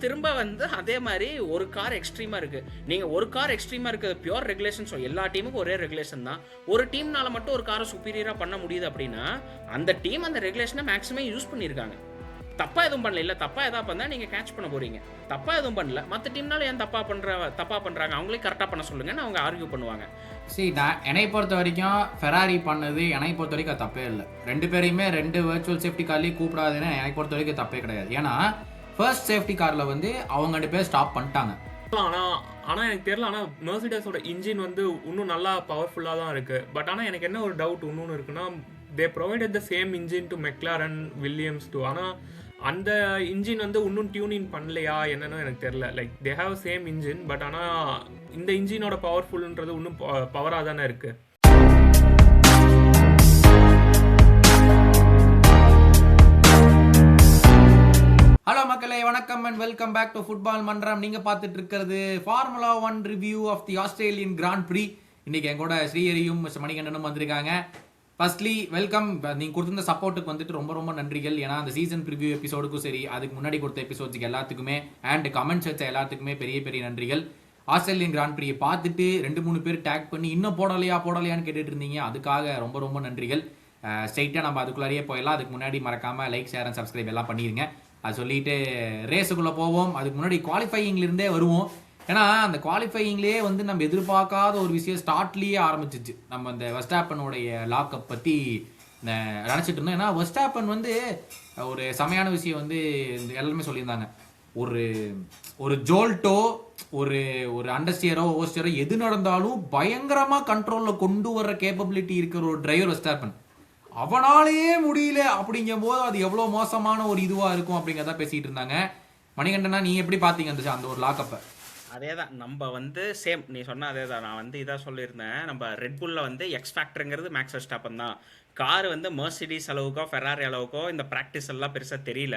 திரும்ப வந்து அதே மாதிரி ஒரு கார் எக்ஸ்ட்ரீமாக இருக்குது. நீங்கள் ஒரு கார் எக்ஸ்ட்ரீமாக இருக்குது பியூர் ரெகுலேஷன். ஸோ எல்லா டீமுக்கும் ஒரே ரெகுலேஷன் தான். ஒரு டீம்னால மட்டும் ஒரு காரை சுப்பீரியராக பண்ண முடியுது அப்படின்னா அந்த டீம் அந்த ரெகுலேஷனை மேக்ஸிமம் யூஸ் பண்ணியிருக்காங்க. தப்பாக எதுவும் பண்ணல. இல்லை தப்பாக எதாவது பண்ணால் நீங்கள் கேட்ச் பண்ண போகிறீங்க. தப்பாக எதுவும் பண்ணல. மற்ற டீம்னால ஏன் தப்பாக பண்ணுறாங்க, அவங்களே கரெக்டாக பண்ண சொல்லுங்கன்னு அவங்க ஆர்கியூ பண்ணுவாங்க. நான் என்னை பொறுத்த வரைக்கும் ஃபெராரி பண்ணது என்னை பொறுத்த வரைக்கும் அது தப்பே இல்லை. 2 பேரையுமே 2 வர்ச்சுவல் சேஃப்டி கார்லேயும் கூப்பிடாதுன்னு என்னை பொறுத்த வரைக்கும் தப்பே கிடையாது. ஏன்னா ஃபர்ஸ்ட் சேஃப்டி காரில் வந்து அவங்க 2 பேர் ஸ்டாப் பண்ணிட்டாங்க. ஆனால் எனக்கு தெரியல. ஆனால் மெர்சிடஸோட இன்ஜின் வந்து இன்னும் நல்லா பவர்ஃபுல்லாக தான் இருக்குது. பட் ஆனால் எனக்கு என்ன ஒரு டவுட் இன்னொன்று இருக்குன்னா, they provided the same engine to McLaren, Williams too. ஆனால் அந்த இன்ஜின் வந்து இன்னும் டியூனிங் பண்ணலையா என்னன்னு எனக்கு தெரியல. Like they have same engine, but ஆனால் இந்த இன்ஜினோட பவர்ஃபுல்ன்றது இன்னும் பவராக தானே இருக்குது. ஹலோ மக்களே, வணக்கம் and welcome back to football மன்றம். நீங்கள் பார்த்துட்டு இருக்கிறது formula 1 review of the Australian grand prix. இன்னைக்கு எங்கூட ஸ்ரீஹரியும் மணிகண்டனும் வந்திருக்காங்க. Firstly welcome. நீங்கள் கொடுத்துருந்த சப்போர்ட்டுக்கு வந்துட்டு ரொம்ப ரொம்ப நன்றிகள். ஏன்னா அந்த சீசன் ப்ரிவியூ எபிசோடுக்கும் சரி, அதுக்கு முன்னாடி கொடுத்த எபிசோட்ஸுக்கு எல்லாத்துக்குமே அண்ட் கமெண்ட்ஸ் வச்ச எல்லாத்துக்குமே பெரிய பெரிய நன்றிகள். ஆஸ்திரேலியன் கிராண்ட் ப்ரீயை பார்த்துட்டு 2-3 பேர் டேக் பண்ணி இன்னும் போடலையான்னு கேட்டுட்டு இருந்தீங்க. அதுக்காக ரொம்ப ரொம்ப நன்றிகள். ஸ்ட்ரைட்டாக நம்ம அதுக்குள்ளாரியே போயிடலாம். அதுக்கு முன்னாடி மறக்காமல் லைக், ஷேர் அண்ட் சப்ஸ்கிரைப் எல்லாம் பண்ணிடுங்க. அது சொல்லிட்டு ரேஸுக்குள்ளே போவோம். அதுக்கு முன்னாடி குவாலிஃபையிங்லேருந்தே வருவோம். ஏன்னா அந்த குவாலிஃபையிங்லேயே வந்து நம்ம எதிர்பார்க்காத ஒரு விஷயம் ஸ்டார்ட்லேயே ஆரம்பிச்சிச்சு. நம்ம இந்த வெஸ்டாப்பனுடைய லாக்கப் பற்றி நினச்சிட்டு இருந்தோம். ஏன்னா வெஸ்டாப்பன் வந்து ஒரு செமையான விஷயம் வந்து எல்லாருமே சொல்லியிருந்தாங்க. ஒரு ஜோல்ட்டோ ஒரு அண்டர்ஸ்டியரோ ஓவர்ஸ்டியரோ எது நடந்தாலும் பயங்கரமாக கண்ட்ரோலில் கொண்டு வர்ற கேப்பபிலிட்டி இருக்கிற ஒரு டிரைவர் வெஸ்டாப்பன். அவனாலேயே முடியல அப்படிங்கும் போது அது எவ்வளோ மோசமான ஒரு இதுவாக இருக்கும் அப்படிங்கிறத பேசிகிட்டு இருந்தாங்க. மணிகண்டனா, நீ எப்படி பார்த்தீங்க அந்த ஒரு லாக்கப்பை? அதே தான் நம்ம வந்து சேம் நீ சொன்ன அதே தான். நான் வந்து இதாக சொல்லியிருந்தேன். நம்ம ரெட்புல்ல வந்து எக்ஸ் ஃபேக்டருங்கிறது மேக்ஸ் வெஸ்டாப்பன் தான். கார் வந்து மெர்சிடிஸ் அளவுக்கோ ஃபெராரி அளவுக்கோ இந்த ப்ராக்டிஸ் எல்லாம் பெருசாக தெரியல.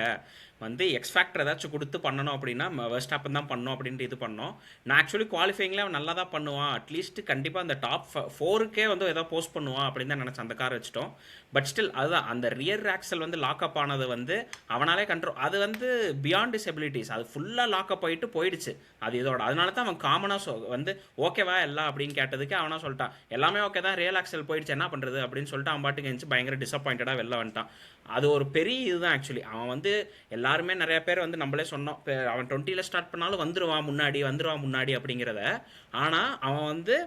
வந்து எக்ஸ் ஃபேக்டர் ஏதாச்சும் கொடுத்து பண்ணணும் அப்படின்னா வெஸ்டாப்பன் தான் பண்ணணும் அப்படின்ட்டு இது பண்ணோம். நான் ஆக்சுவலி குவாலிஃபைங்கில் அவன் நல்லா தான் பண்ணுவான். அட்லீஸ்ட் கண்டிப்பாக அந்த டாப் 4க்கே வந்து ஏதோ போஸ்ட் பண்ணுவான் அப்படின்னு தான் நினச்சேன். அந்த கார் வச்சுட்டோம். பட் ஸ்டில் அதுதான் அந்த ரியர் ஆக்சல் வந்து லாக்அப் ஆனது வந்து அவனாலே கண்ட்ரோல், அது வந்து பியாண்ட் டிசபிலிட்டிஸ், அது ஃபுல்லாக லாக்அப் ஆகிட்டு போயிடுச்சு. அது இதோட அதனால தான் அவன் காமனாக வந்து ஓகேவா எல்லாம் அப்படின்னு கேட்டதுக்கு அவனா சொல்லிட்டான் எல்லாமே ஓகே தான், ரியல் ஆக்சல் போயிடுச்சு என்ன பண்ணுறது அப்படின்னு சொல்லிட்டு அவன் பாட்டுக்கு இருந்துச்சு. பயங்கர டிசப்பாயிண்டடாக வெளில வந்துட்டான். அது ஒரு பெரிய இதுதான் ஆக்சுவலி. அவன் வந்து எல்லாருமே நிறைய பேர் வந்து நம்மளே சொன்னோம் அவன் 20ல் ஸ்டார்ட் பண்ணாலும் வந்துடுவான் முன்னாடி அப்படிங்கிறத. ஆனால் அவன் வந்து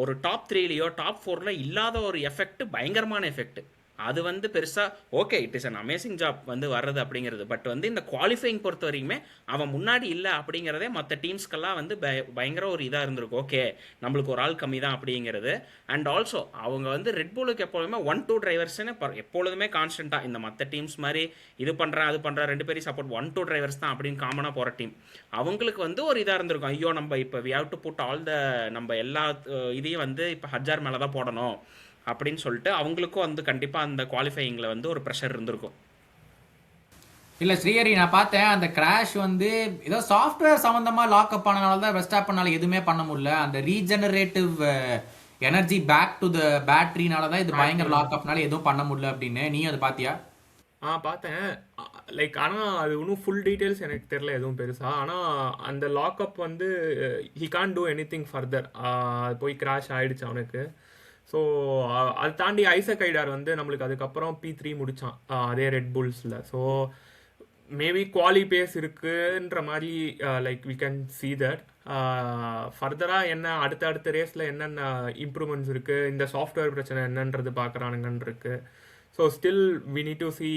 ஒரு டாப் 3லையோ டாப் 4ல இல்லாத ஒரு எஃபெக்ட், பயங்கரமான எஃபெக்ட். அது வந்து பெருசாக okay, it is an amazing job வந்து வர்றது அப்படிங்கிறது. பட் வந்து இந்த குவாலிஃபைங் பொறுத்த வரைக்குமே அவன் முன்னாடி இல்லை அப்படிங்கிறதே மற்ற டீம்ஸ்க்கெல்லாம் வந்து பயங்கர ஒரு இதாக இருந்திருக்கும். ஓகே, நம்மளுக்கு ஒரு ஆள் கம்மி தான் அப்படிங்கிறது. அண்ட் ஆல்சோ அவங்க வந்து ரெட்புலுக்கு எப்பொழுதுமே 1-2 டிரைவர்ஸ்னு எப்பொழுதுமே கான்ஸ்டண்ட்டாக இந்த மற்ற டீம்ஸ் மாதிரி இது பண்ணுறேன் அது பண்ணுறேன் 2 பேரும் சப்போர்ட் 1-2 டிரைவர்ஸ் தான் அப்படின்னு காமனாக போகிற டீம். அவங்களுக்கு வந்து ஒரு இதாக இருந்திருக்கும். ஐயோ நம்ம இப்போ we have to put all the நம்ம எல்லா இதையும் வந்து இப்போ ஹஜார் மேலே தான் போடணும் அப்படின்னு சொல்லிட்டு அவங்களுக்கும் வந்து கண்டிப்பாக அந்த குவாலிஃபையிங்கில் வந்து ஒரு ப்ரெஷர் இருந்திருக்கும். இல்லை ஸ்ரீஹரி, நான் பார்த்தேன் அந்த கிராஷ் வந்து ஏதோ சாஃப்ட்வேர் சம்மந்தமாக லாக்அப் ஆனனால தான் வெஸ்டாப்பனால எதுவுமே பண்ண முடியல. அந்த regenerative energy back to the பேட்டரினால தான் இது பயங்கர லாக்அப்னால எதுவும் பண்ண முடியல அப்படின்னு. நீ அதை பார்த்தியா? பார்த்தேன். லைக் ஆனால் அது இன்னும் ஃபுல் டீட்டெயில்ஸ் எனக்கு தெரியல எதுவும் பெருசாக. ஆனால் அந்த லாக்அப் வந்து he can't do anything further. போய் கிராஷ் ஆகிடுச்சு அவனுக்கு. ஸோ அதை தாண்டி ஐசக் ஐடார் வந்து நம்மளுக்கு அதுக்கப்புறம் P3 முடித்தான் அதே ரெட் புல்ஸில். ஸோ மேபி குவாலி பேஸ் இருக்குன்ற மாதிரி like we can see that. ஃபர்தராக என்ன அடுத்த ரேஸில் என்னென்ன இம்ப்ரூவ்மெண்ட்ஸ் இருக்குது, இந்த சாஃப்ட்வேர் பிரச்சனை என்னன்றது பார்க்குறானுங்கன்னு இருக்குது. So still we need to see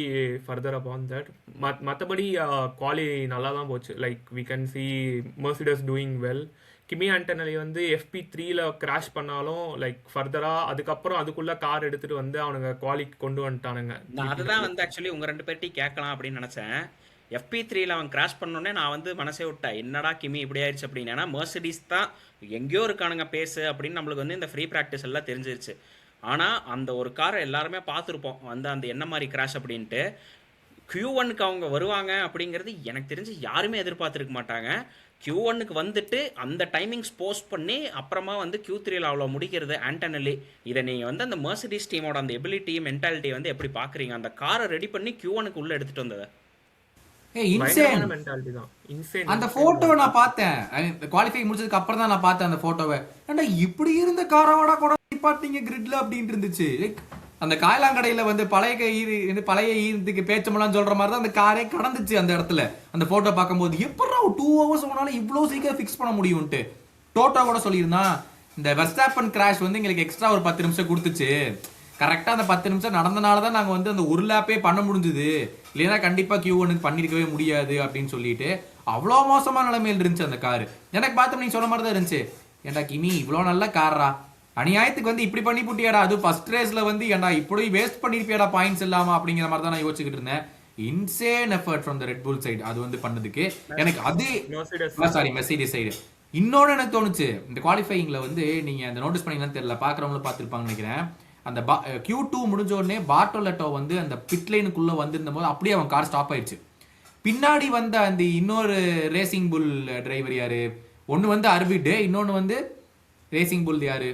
further upon that. மற்றபடி குவாலி நல்லா தான் போச்சு. Like we can see Mercedes doing well. Kimi Antonelli வந்து FP3ல கிராஷ் பண்ணாலும் லைக் ஃபர்தராக அதுக்கப்புறம் அதுக்குள்ளே கார் எடுத்துகிட்டு வந்து அவனுங்க குவாலிக்கு கொண்டு வந்துட்டானுங்க. நான் அதுதான் வந்து ஆக்சுவலி உங்கள் 2 பேர்ட்டையும் கேட்கலாம் அப்படின்னு நினச்சேன். FP3ல அவன் கிராஷ் பண்ணோடனே நான் வந்து மனசே விட்டேன், என்னடா கிமி இப்படி ஆயிடுச்சு அப்படின்னு. ஏன்னா மெர்சிடிஸ் தான் எங்கேயோ இருக்கானுங்க பேசு அப்படின்னு நம்மளுக்கு வந்து இந்த ஃப்ரீ ப்ராக்டிஸ் எல்லாம் தெரிஞ்சிருச்சு. ஆனால் அந்த ஒரு காரை எல்லாருமே பார்த்துருப்போம் வந்து அந்த என்ன மாதிரி கிராஷ் அப்படின்ட்டு. Q1க்கு அவங்க வருவாங்க அப்படிங்கிறது எனக்கு தெரிஞ்சு யாருமே எதிர்பார்த்துருக்க மாட்டாங்க. Q1க்கு வந்துட்டு அந்த டைமிங்ஸ் போஸ்ட் பண்ணி அப்புறமா வந்து Q3ல அவ்வளோ முடிக்கிறது ஆண்டனலி. இதை நீங்கள் வந்து அந்த மெர்சிடிஸ் டீமோட அந்த எபிலிட்டி மென்டாலிட்டி வந்து எப்படி பார்க்குறீங்க? அந்த காரை ரெடி பண்ணி Q1க்கு உள்ளே எடுத்துகிட்டு வந்ததை. இன்சேன். பயங்கரமான மென்டாலிட்டி தான். இன்சேன் அந்த இன்சேன் போட்டோவை நான் பார்த்தேன். குவாலிஃபை முடிச்சதுக்கு அப்புறம் தான் நான் பார்த்தேன் அந்த போட்டோவை. ஏன்டா இப்படி இருந்த காரோட கூட பார்த்தீங்க கிரிட்ல அப்படின்னு இருந்துச்சு. லைக் அந்த காயலாங்கடையில வந்து பழைய ஈரத்துக்கு பேச்சமெல்லாம் சொல்ற மாதிரி தான் அந்த காரே கடந்துச்சு அந்த இடத்துல. அந்த போட்டோ பார்க்கும்போது எப்படா 2 hours உன்னால இவ்வளோ சீக்கிரம் ஃபிக்ஸ் பண்ண முடியும்ட்டு. டோட்டோ கூட சொல்லியிருந்தான், இந்த வெர்ஸ்டாப்பன் கிராஷ் வந்து எங்களுக்கு எக்ஸ்ட்ரா ஒரு 10 நிமிஷம் கொடுத்துச்சு. கரெக்டாக அந்த 10 நிமிஷம் நடந்தனால தான் நாங்கள் வந்து அந்த ஒரு லேப்பே பண்ண முடிஞ்சுது, இல்லைன்னா கண்டிப்பாக Q1 பண்ணியிருக்கவே முடியாது அப்படின்னு சொல்லிட்டு அவ்வளோ மோசமான நிலைமையில் இருந்துச்சு அந்த காரு. எனக்கு பார்த்தோம் நீங்க சொன்ன மாதிரி தான் இருந்துச்சு. ஏன்டா கிமி இவ்வளோ நல்ல காரா, அநியாயத்துக்கு வந்து இப்படி பண்ணி புட்டியாடா, அது ஃபர்ஸ்ட் ரேஸ்ல வந்து ஏன்டா இப்படி வேஸ்ட் பண்ணிருப்பியாடா பாயிண்ட்ஸ் இல்லாம அப்படிங்கிற மாதிரி தான் நான் யோசிச்சுக்கிட்டு இருந்தேன். Insane effort from the red pull side அது வந்து பண்ணதுக்கு. எனக்கு அது சாரி மெர்சிடிஸ் சைடு. இன்னொன்று எனக்கு தோணுச்சு, இந்த குவாலிஃபையிங்ல வந்து நீங்க அந்த நோட்டீஸ் பண்ணீங்கன்னு தெரியல, பாக்குறவங்களும் பார்த்துருப்பாங்கன்னு நினைக்கிறேன். அந்த Q2 முடிஞ்ச உடனே பார்டோலெட்டோ வந்து அந்த பிட் லைனுக்குள்ள வந்திருந்த போது அப்படியே அவன் கார் ஸ்டாப் ஆயிடுச்சு. பின்னாடி வந்த அந்த இன்னொரு ரேசிங் புல் டிரைவர் யாரு, ஒன்னு வந்து அர்விட், இன்னொன்னு வந்து ரேசிங் புல் யாரு,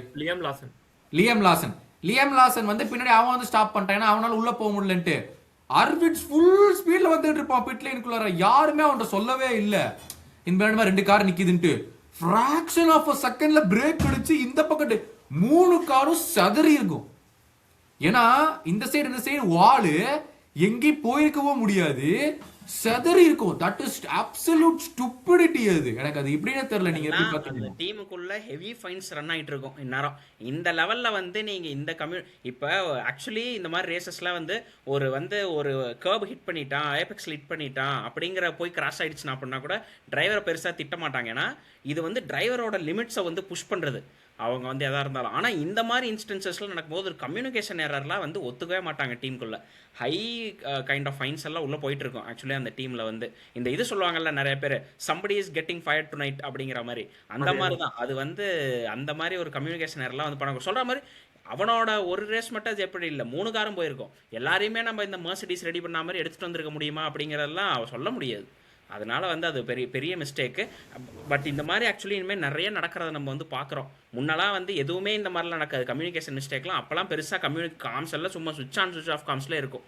லியம் லாசன் வந்து பின்னாடி அவன் வந்து ஸ்டாப் பண்ணிட்டான், ஏன்னா அவனால உள்ள போக முடியலன்ட்டு. அர்விட் ஃபுல் ஸ்பீட்ல வந்துட்டு இருப்பான் பிட் லைனுக்குள்ள, யாருமே அவன்கிட்ட சொல்லவே இல்லை இந்த மாதிரி 2 கார் நிக்குதுன்ட்டு. ஃபிராக்ஷன் ஆஃப் அ செகண்ட்ல பிரேக் அடிச்சு இந்த பக்கத்து 3 காரும் சதறி இருக்கும். ஏன்னா இந்த சைடு வாலு எங்கேயும் போயிருக்கவும் முடியாது, செதறி இருக்கும். That is absolute stupidity. அது எனக்கு அது இப்படியே தெரியல. நீங்க எப்படி பாத்தீங்க? டீமுக்குள்ள ஹெவி ஃபைன்ஸ் ரன் ஆயிட்டு இருக்கும் இந்நேரம். இந்த லெவல்ல வந்து நீங்க இந்த இப்ப ஆக்சுவலி இந்த மாதிரி ரேசஸ்லாம் வந்து ஒரு கர்ப் ஹிட் பண்ணிட்டான், ஏபெக்ஸ் ஹிட் பண்ணிட்டான் அப்படிங்கிற போய் கிராஷ் ஆயிடுச்சுன்னா அப்படின்னா கூட டிரைவரை பெருசா திட்ட மாட்டாங்க. ஏன்னா இது வந்து டிரைவரோட லிமிட்ஸை வந்து புஷ் பண்றது அவங்க வந்து எதா இருந்தாலும். ஆனால் இந்த மாதிரி இன்ஸ்டன்சஸ்ல நடக்கும்போது ஒரு கம்யூனிகேஷன் எரர்லாம் வந்து ஒத்துக்கவே மாட்டாங்க டீமுக்குள்ள. ஹை கைண்ட் ஆஃப் ஃபைன்ஸ் எல்லாம் உள்ள போயிட்டு இருக்கும். ஆக்சுவலி அந்த டீம்ல வந்து இந்த இது சொல்லுவாங்கல்ல நிறைய பேர், somebody is getting fired to night அப்படிங்கிற மாதிரி, அந்த மாதிரி தான் அது வந்து அந்த மாதிரி ஒரு கம்யூனிகேஷன் எரர்லாம் வந்து பண்ண சொல்ற மாதிரி. அவனோட ஒரு ரேஸ் மட்டும் அது எப்படி இல்லை, 3 காரும் போயிருக்கும். எல்லாரையுமே நம்ம இந்த மெர்சிடிஸ் ரெடி பண்ண மாதிரி எடுத்துட்டு வந்திருக்க முடியுமா அப்படிங்கிறதெல்லாம் சொல்ல முடியாது. அதனால வந்து அது பெரிய பெரிய மிஸ்டேக்கு. பட் இந்த மாதிரி ஆக்சுவலி இனிமேல் நிறைய நடக்கிறத நம்ம வந்து பார்க்குறோம். முன்னெல்லாம் வந்து எதுவுமே இந்த மாதிரிலாம் நடக்காது, கம்யூனிகேஷன் மிஸ்டேக்லாம் அப்போலாம் பெருசாக காம்ஸ் எல்லாம் சும்மா சுவிட்ச் ஆன் சுவிட்ச் ஆஃப் காம்ஸ்ல இருக்கும்.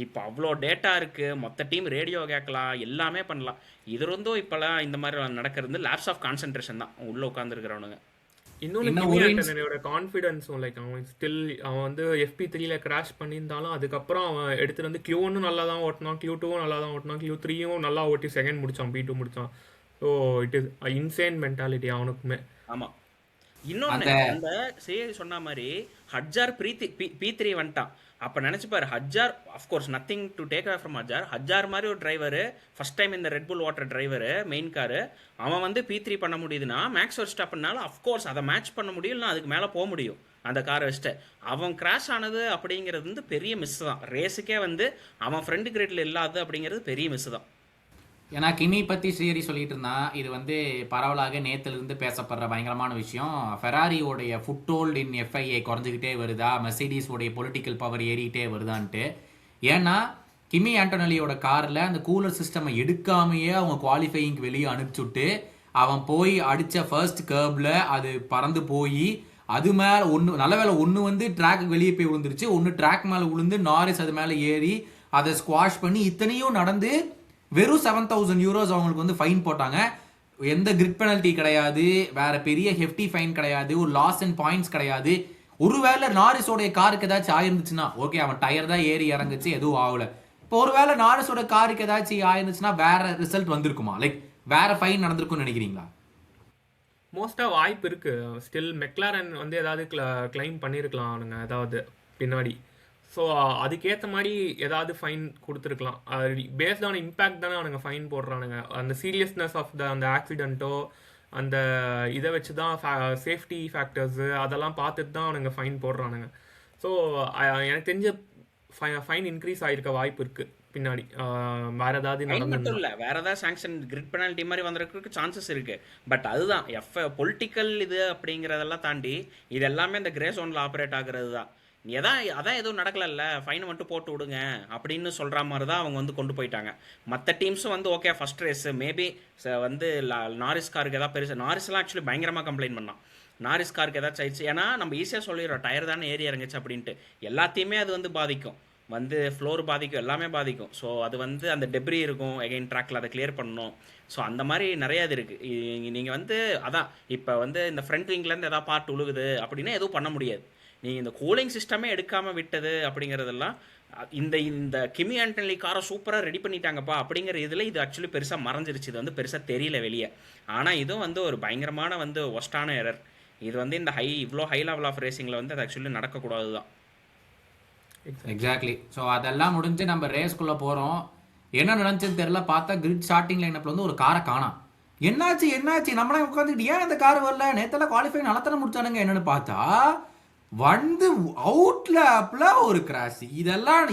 இப்போ அவ்வளோ டேட்டா இருக்குது, மொத்த டீம் ரேடியோ கேட்கலாம், எல்லாமே பண்ணலாம். இது இருந்தும் இப்போலாம் இந்த மாதிரி நடக்கிறது லேப்ஸ் ஆஃப் கான்சன்ட்ரேஷன் தான் உள்ளே உட்காந்துருக்கிறவனுங்க. இன்னொன்று கான்ஃபிடன்ஸும் லைக் அவன் வந்து FP3ல கிராஷ் பண்ணியிருந்தாலும் அதுக்கப்புறம் அவன் எடுத்துட்டு வந்து Q1 நல்லா தான் ஓட்டினான், Q2 நல்லா தான் ஓட்டினான், Q3 நல்லா ஓட்டி செகண்ட் முடிச்சான், P2 முடிச்சான். ஸோ இட் இஸ் இன்சேன் மென்டாலிட்டி அவனுக்குமே. ஆமாம். இன்னொன்று அந்த சேரி சொன்ன மாதிரி ஹஜ்ஜார் P3 வந்துட்டான். அப்போ நினச்சிப்பாரு Hadjar, of course nothing to take away from Hadjar மாதிரி ஒரு டிரைவர், ஃபர்ஸ்ட் டைம் இந்த ரெட் புல் வாட்டர் டிரைவர் மெயின் காரு, அவன் வந்து P3 பண்ண முடியுதுன்னா மேக்ஸ் வெர்ஸ்டாப்பன்னால அஃப்கோர்ஸ் அதை மேட்ச் பண்ண முடியும், இல்லை அதுக்கு மேலே போக முடியும் அந்த காரை வச்சுட்டு. அவன் கிராஷ் ஆனது அப்படிங்கிறது வந்து பெரிய மிஸ் தான். ரேஸுக்கே வந்து அவன் ஃப்ரெண்டு கிரேட்டில் இல்லாது அப்படிங்கிறது பெரிய மிஸ் தான். ஏன்னா கிமி பற்றி ஸ்ரீஹரி சொல்லிட்டு இருந்தான், இது வந்து பரவலாக நேத்திலிருந்து பேசப்படுற பயங்கரமான விஷயம். ஃபெராரியோடைய ஃபுட்ஹோல்ட் இன் FIA குறைஞ்சிக்கிட்டே வருதா, மெர்சிடிஸோடைய பொலிட்டிக்கல் பவர் ஏறிக்கிட்டே வருதான்ட்டு. ஏன்னா கிமி ஆண்டோனலியோட காரில் அந்த கூலர் சிஸ்டமை எடுக்காமையே அவங்க குவாலிஃபையிங்க்கு வெளியே அனுப்பிச்சுட்டு அவன் போய் அடித்த ஃபர்ஸ்ட் கர்பில் அது பறந்து போய் அது மேலே நல்ல வேலை ஒன்று வந்து ட்ராக்கு வெளியே போய் விழுந்துருச்சு, ஒன்று ட்ராக் மேலே விழுந்து நாரிஸ் அது மேலே ஏறி அதை ஸ்குவாஷ் பண்ணி இத்தனையும் நடந்து வெறும் 7,000 euros அவங்களுக்கு வந்து ஃபைன் போட்டாங்க. எந்த கிரிட் பெனல்ட்டி கிடையாது, வேற பெரிய ஹெஃப்டி ஃபைன் கிடையாது, ஒரு லாஸ் அண்ட் பாயிண்ட்ஸ் கிடையாது. ஒருவேளை நாரிஸோடைய காருக்கு ஏதாச்சும் ஆயிருந்துச்சுன்னா ஓகே, அவன் டயர் தான் ஏறி இறங்குச்சு, எதுவும் ஆகல. இப்போ ஒருவேளை நாரிஸோட காருக்கு ஏதாச்சும் ஆயிருந்துச்சுன்னா வேற ரிசல்ட் வந்திருக்குமா, லைக் வேற ஃபைன் நடந்திருக்கும்னு நினைக்கிறீங்களா? மோஸ்ட்டாக வாய்ப்பு இருக்கு. ஸ்டில் மெக்லாரன் வந்து ஏதாவது கிளைம் பண்ணியிருக்கலாம் அவனுங்க ஏதாவது பின்னாடி. ஸோ அதுக்கேற்ற மாதிரி ஏதாவது ஃபைன் கொடுத்துருக்கலாம். பேஸ்ட் ஆன் இம்பேக்ட் தானே அவனுங்க ஃபைன் போடுறானுங்க. அந்த சீரியஸ்னஸ் ஆஃப் அந்த ஆக்சிடென்ட்டோ அந்த இதை வச்சு தான் சேஃப்டி ஃபேக்டர்ஸு அதெல்லாம் பார்த்துட்டு தான் அவனுங்க ஃபைன் போடுறானுங்க. ஸோ எனக்கு தெரிஞ்ச ஃபைன் இன்க்ரீஸ் ஆகிருக்க வாய்ப்பு இருக்குது பின்னாடி. வேற ஏதாவது மட்டும் இல்லை, வேற ஏதாவது சாங்ஷன் கிரிட் பெனால்ட்டி மாதிரி வந்திருக்கிறதுக்கு சான்சஸ் இருக்குது. பட் அதுதான் பொலிட்டிக்கல் இது அப்படிங்கிறதெல்லாம் தாண்டி இது எல்லாமே இந்த கிரே ஜோனில் ஆப்ரேட் ஆகுறது தான். அதான் எதுவும் நடக்கலல்ல, ஃபைன் மட்டும் போட்டு விடுங்க அப்படின்னு சொல்கிற மாதிரி தான் அவங்க வந்து கொண்டு போயிட்டாங்க. மற்ற டீம்ஸும் வந்து ஓகே ஃபஸ்ட் ரேஸ் மேபி வந்து நாரிஸ் காருக்கு ஏதாவது பெருசு, நாரிஸ்லாம் ஆக்சுவலி பயங்கரமாக கம்ப்ளைண்ட் பண்ணான், நாரிஸ் காருக்கு ஏதாச்சும் ஆயிடுச்சு. ஏன்னா நம்ம ஈஸியாக சொல்லிடுறோம் டயர் தானே ஏறி இறங்குச்சு அப்படின்ட்டு, எல்லாத்தையுமே அது வந்து பாதிக்கும். வந்து ஃப்ளோர் பாதிக்கும், எல்லாமே பாதிக்கும். ஸோ அது வந்து அந்த டெப்ரி இருக்கும் எகைன் ட்ராக்ல, அதை கிளியர் பண்ணணும். ஸோ அந்த மாதிரி நிறைய இது இருக்குது. நீங்கள் வந்து அதான் இப்போ வந்து இந்த ஃப்ரண்ட் விங்லேருந்து எதாவது பார்ட் உழுகுது அப்படின்னா எதுவும் பண்ண முடியாது. நீங்கள் இந்த கூலிங் சிஸ்டமே எடுக்காமல் விட்டது அப்படிங்கிறதெல்லாம் இந்த இந்த கிமி ஆண்டன்லி காரை சூப்பராக ரெடி பண்ணிட்டாங்கப்பா அப்படிங்கிற இதில் இது ஆக்சுவலி பெருசாக மறைஞ்சிருச்சு. இது வந்து பெருசாக தெரியல வெளியே. ஆனால் இதுவும் வந்து ஒரு பயங்கரமான வந்து ஒஸ்டான எரர். இது வந்து இந்த இவ்வளோ ஹை லெவல் ஆஃப் ரேசிங்கில் வந்து அது ஆக்சுவலி நடக்கக்கூடாது தான். எக்ஸாக்ட்லி. ஸோ அதெல்லாம் முடிஞ்சு நம்ம ரேஸ்குள்ளே போகிறோம். என்ன நடந்துச்சுன்னு தெரியல. பார்த்தா கிரிட் ஸ்டார்டிங் லைனப்பில் வந்து ஒரு காரை காணோம். என்னாச்சு நம்மளாம் உட்காந்துட்டு ஏன் அந்த கார் வரல, நேத்தெல்லாம் குவாலிஃபை நலத்தனை முடிச்சானுங்க என்னன்னு பார்த்தா வந்து அவுட்ல ஆப்ல ஒரு கிராஷ். இதெல்லாம்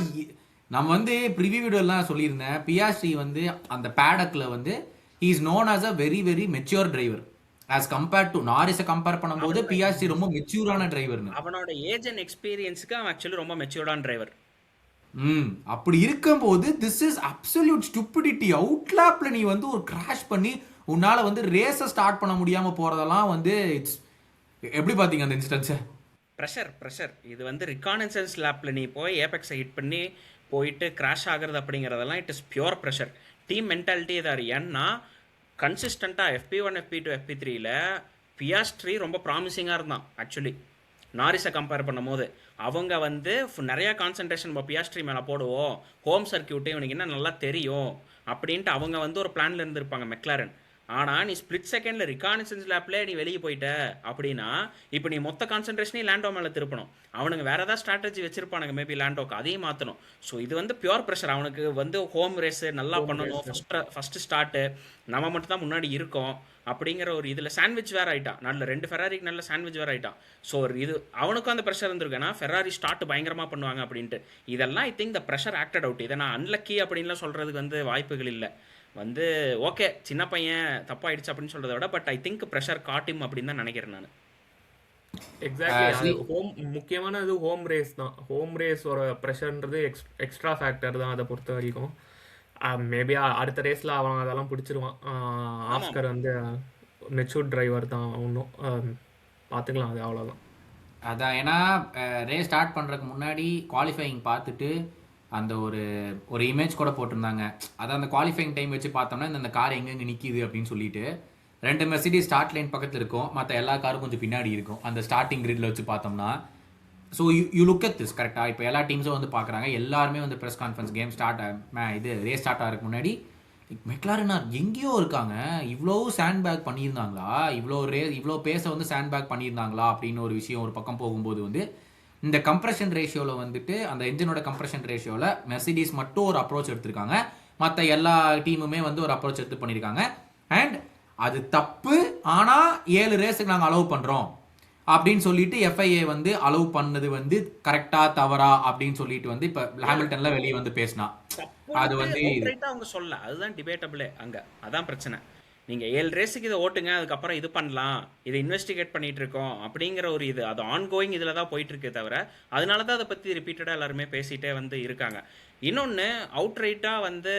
நம்ம வந்து ப்ரிவியூ வீடியோலாம் சொல்லியிருந்தேன். பியாஸ்ட்ரி வந்து அந்த பேடக்ல வந்து he is known as a very very mature driver as compared to நாரிஸை கம்பேர் பண்ணும்போது பியாஸ்ட்ரி ரொம்ப மெச்சூரான டிரைவர்னு. அவனோட ஏஜ் அண்ட் எக்ஸ்பீரியன்ஸுக்கு அவன் ஆக்சுவலி ரொம்ப மெச்சூர்டான டிரைவர். அப்படி இருக்கும்போது திஸ் இஸ் அப்சல்யூட் ஸ்டூபிடிட்டி. அவுட்லாப்ல நீ வந்து ஒரு கிராஷ் பண்ணி உன்னால வந்து ரேஸை ஸ்டார்ட் பண்ண முடியாம போறதெல்லாம் வந்து இட்ஸ் எப்படி பாத்தீங்க அந்த இன்ஸ்டன்ஸை? ப்ரெஷர் இது வந்து ரிகானசன்ஸ் லேப்பில் நீ போய் ஏபெக்ஸை ஹிட் பண்ணி போயிட்டு கிராஷ் ஆகிறது அப்படிங்கிறதெல்லாம் it is pure pressure. Team mentality இதாக. ஏன்னா கன்சிஸ்டண்ட்டாக FP1 FP2 FP3ல பியாஸ்ட்ரி ரொம்ப ப்ராமிசிங்காக இருந்தான் ஆக்சுவலி. நாரிஸை கம்பேர் பண்ணும் போது அவங்க வந்து நிறையா கான்சன்ட்ரேஷன் நம்ம பியாஸ்ட்ரி மேலே போடுவோம், ஹோம் சர்க்கியூட்டு இவனுக்கு என்ன நல்லா தெரியும் அப்படின்ட்டு அவங்க வந்து ஒரு பிளான்ல இருந்திருப்பாங்க மெக்லாரன். ஆனால் நீ ஸ்பிளிட் செகண்டில் ரிகானசன்ஸ் லேப்லேயே நீ வெளியே போயிட்ட அப்படின்னா இப்போ நீ மொத்த கான்சன்ட்ரேஷனையும் லேண்டோ மேலே திருப்பணும். அவனுக்கு வேறு ஏதாவது ஸ்ட்ராட்டஜி வச்சிருப்பானுங்க மேபி லேண்டோக்கு, அதையும் மாற்றணும். ஸோ இது வந்து பியூர் ப்ரெஷர். அவனுக்கு வந்து ஹோம் ரேஸு நல்லா பண்ணணும், ஃபஸ்ட்டு ஸ்டார்ட்டு நம்ம மட்டும் தான் முன்னாடி இருக்கோம் அப்படிங்கிற ஒரு இதில் சாண்ட்விச் வேறு ஆகிட்டான். நல்ல 2 ஃபெராரிக்கு நல்ல சாண்ட்விச் வேறு ஆகிட்டான். ஸோ ஒரு இது அவனுக்கும் அந்த ப்ரெஷர் இருந்திருக்கேன்னா ஃபெராரி ஸ்டார்ட் பயங்கரமாக பண்ணுவாங்க அப்படின்ட்டு. இதெல்லாம் I think the pressure acted out. இதை நான் அன்லக்கி அப்படின்லாம் சொல்கிறதுக்கு வந்து வாய்ப்புகள் இல்லை. வந்து ஓகே சின்ன பையன் தப்பாயிடுச்சு அப்படின்னு சொல்கிறத விட பட் ஐ திங்க் ப்ரெஷர் காட்டும் அப்படின்னு தான் நினைக்கிறேன் நான். எக்ஸாக்ட்லி. முக்கியமானது ஹோம் ரேஸ் தான். ஹோம் ரேஸோட ப்ரெஷர்ன்றது எக்ஸ்ட்ரா ஃபேக்டர் தான் அதை பொறுத்த வரைக்கும். மேபி அடுத்த ரேஸில் அவன் அதெல்லாம் பிடிச்சிருவான். ஆஸ்கர் வந்து மெச்சூர் டிரைவர் தான். ஒன்றும் பார்த்துக்கலாம், அது அவ்வளோதான். அதான் ஏன்னா ரேஸ் ஸ்டார்ட் பண்ணுறதுக்கு முன்னாடி குவாலிஃபையிங் பார்த்துட்டு அந்த ஒரு இமேஜ் கூட போட்டிருந்தாங்க. அதான் அந்த குவாலிஃபைங் டைம் வச்சு பார்த்தோம்னா இந்த கார் எங்கெங்கே நிற்கிது அப்படின்னு சொல்லிட்டு 2 மெர்சிடிஸ் ஸ்டார்ட் லைன் பக்கத்தில் இருக்கும், மற்ற எல்லா காரும் கொஞ்சம் பின்னாடி இருக்கும் அந்த ஸ்டார்டிங் கிரிட்ல வச்சு பார்த்தோம்னா. So you look at this கரெக்டாக. இப்போ எல்லா டீம்ஸும் வந்து பார்க்குறாங்க, எல்லாருமே வந்து ப்ரெஸ் கான்ஃபரன்ஸ் கேம் இது ரேஸ் ஸ்டார்ட் ஆகிறதுக்கு முன்னாடி மெக்லாரன் எங்கேயோ இருக்காங்க, இவ்வளோ சாண்ட் பேக் பண்ணியிருந்தாங்களா, இவ்வளோ பேஸை வந்து சாண்ட் பேக் பண்ணியிருந்தாங்களா அப்படின்னு ஒரு விஷயம் ஒரு பக்கம் போகும்போது வந்து இந்த கம்ப்ரெஷன் ரேஷியோவில் வந்துட்டு அந்த என்ஜினோட கம்ப்ரெஷன் ரேஷியோவில் மெர்சிடிஸ் மட்டும் ஒரு அப்ரோச் எடுத்திருக்காங்க, மற்ற எல்லா டீமுமே வந்து ஒரு அப்ரோச் எடுத்து பண்ணியிருக்காங்க. அண்ட் அது தப்பு, ஆனால் 7 ரேஸுக்கு நாங்கள் அலோவ் பண்ணுறோம் அப்படின்னு சொல்லிட்டு FIA வந்து அலோவ் பண்ணது வந்து கரெக்டா தவறா அப்படின்னு சொல்லிட்டு வந்து இப்போ ஹாமில்டன்ல வெளியே வந்து பேசினா அது வந்து அவங்க சொல்ல அதுதான் டிபேட்டபிளே அங்கே. அதான் பிரச்சனை. நீங்கள் 7 ரேஸுக்கு இதை ஓட்டுங்க, அதுக்கப்புறம் இது பண்ணலாம், இதை இன்வெஸ்டிகேட் பண்ணிட்டு இருக்கோம் அப்படிங்கிற ஒரு இது அது ஆன்கோயிங் இதில் தான் போயிட்டு இருக்கே தவிர அதனால தான் அதை பற்றி ரிப்பீட்டடாக எல்லாருமே பேசிகிட்டே வந்து இருக்காங்க. இன்னொன்று அவுட்ரைட்டாக வந்து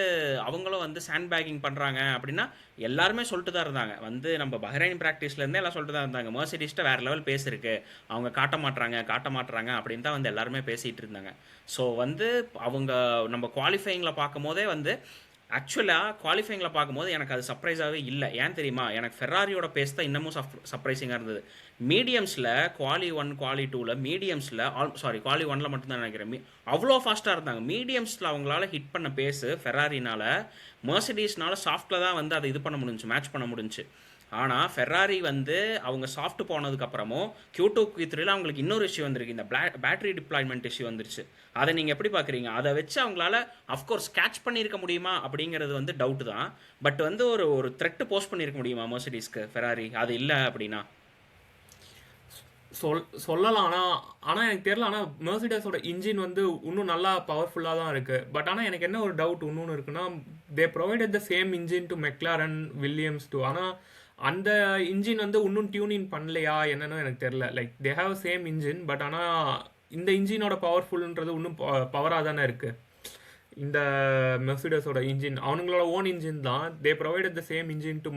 அவங்களும் வந்து சாண்ட் பேக்கிங் பண்ணுறாங்க அப்படின்னா எல்லாருமே சொல்லிட்டு தான் இருந்தாங்க. வந்து நம்ம பஹ்ரைன் ப்ராக்டிஸ்லேருந்தே எல்லாம் சொல்லிட்டு தான் இருந்தாங்க, மெர்சிடிஸ்ட்ட வேறு லெவல் பேசியிருக்கு, அவங்க காட்ட மாட்டுறாங்க அப்படின்னு தான் வந்து எல்லாருமே பேசிகிட்டு இருந்தாங்க. ஸோ வந்து அவங்க நம்ம குவாலிஃபையிங்கில் பார்க்கும் போதே வந்து ஆக்சுவலாக குவாலிஃபைங்கில் பார்க்கும்போது எனக்கு அது சர்ப்ரைஸாகவே இல்லை. ஏன் தெரியுமா, எனக்கு ஃபெராரியோட பேஸ் தான் இன்னமும் சர்ப்ரைசிங்காக இருந்தது. மீடியம்ஸில் குவாலி 1 குவாலி 2ல் மீடியம்ஸில் குவாலி 1ல் மட்டும்தான் நினைக்கிறேன் அவ்வளோ ஃபாஸ்ட்டாக இருந்தாங்க. மீடியம்ஸில் அவங்களால ஹிட் பண்ண பேஸு ஃபெராரினால் மெர்சிடிஸ்னால சாஃப்ட்டில் தான் வந்து அதை இது பண்ண முடிஞ்சு, மேட்ச் பண்ண முடிஞ்சு. ஆனால் ஃபெராரி வந்து அவங்க சாஃப்ட் போனதுக்கப்புறமும் Q2 Q3ல அவங்களுக்கு இன்னொரு இஷ்யூ வந்திருக்கு, இந்த பேட்டரி டிப்ளாய்மெண்ட் இஷ்யூ வந்துருச்சு. அதை நீங்கள் எப்படி பார்க்குறீங்க? அதை வச்சு அவங்களால அஃப்கோர்ஸ் கேட்ச் பண்ணியிருக்க முடியுமா அப்படிங்கிறது வந்து டவுட்டு தான். பட் வந்து ஒரு த்ரெட்டு போஸ்ட் பண்ணியிருக்க முடியுமா மெர்சிடிஸ்க்கு ஃபெராரி? அது இல்லை அப்படின்னா சொல்லலாம். ஆனால் எனக்கு தெரியல. ஆனால் மெர்சிடஸோட இன்ஜின் வந்து இன்னும் நல்லா பவர்ஃபுல்லாக தான் இருக்குது. பட் ஆனால் எனக்கு என்ன ஒரு டவுட் இன்னொன்று இருக்குன்னா, they provided the same engine to McLaren Williams too. ஆனால் அந்த இன்ஜின் வந்து இன்னும் டியூனிங் பண்ணலையா என்னன்னு எனக்கு தெரில. Like they have same engine, but ஆனால் இந்த இன்ஜினோட பவர்ஃபுல்ன்றது இன்னும் பவராக தானே இருக்குது. இந்த மெர்சிடஸோட இன்ஜின் அவங்களோட ஓன் இன்ஜின் தான். தே provided the same engine to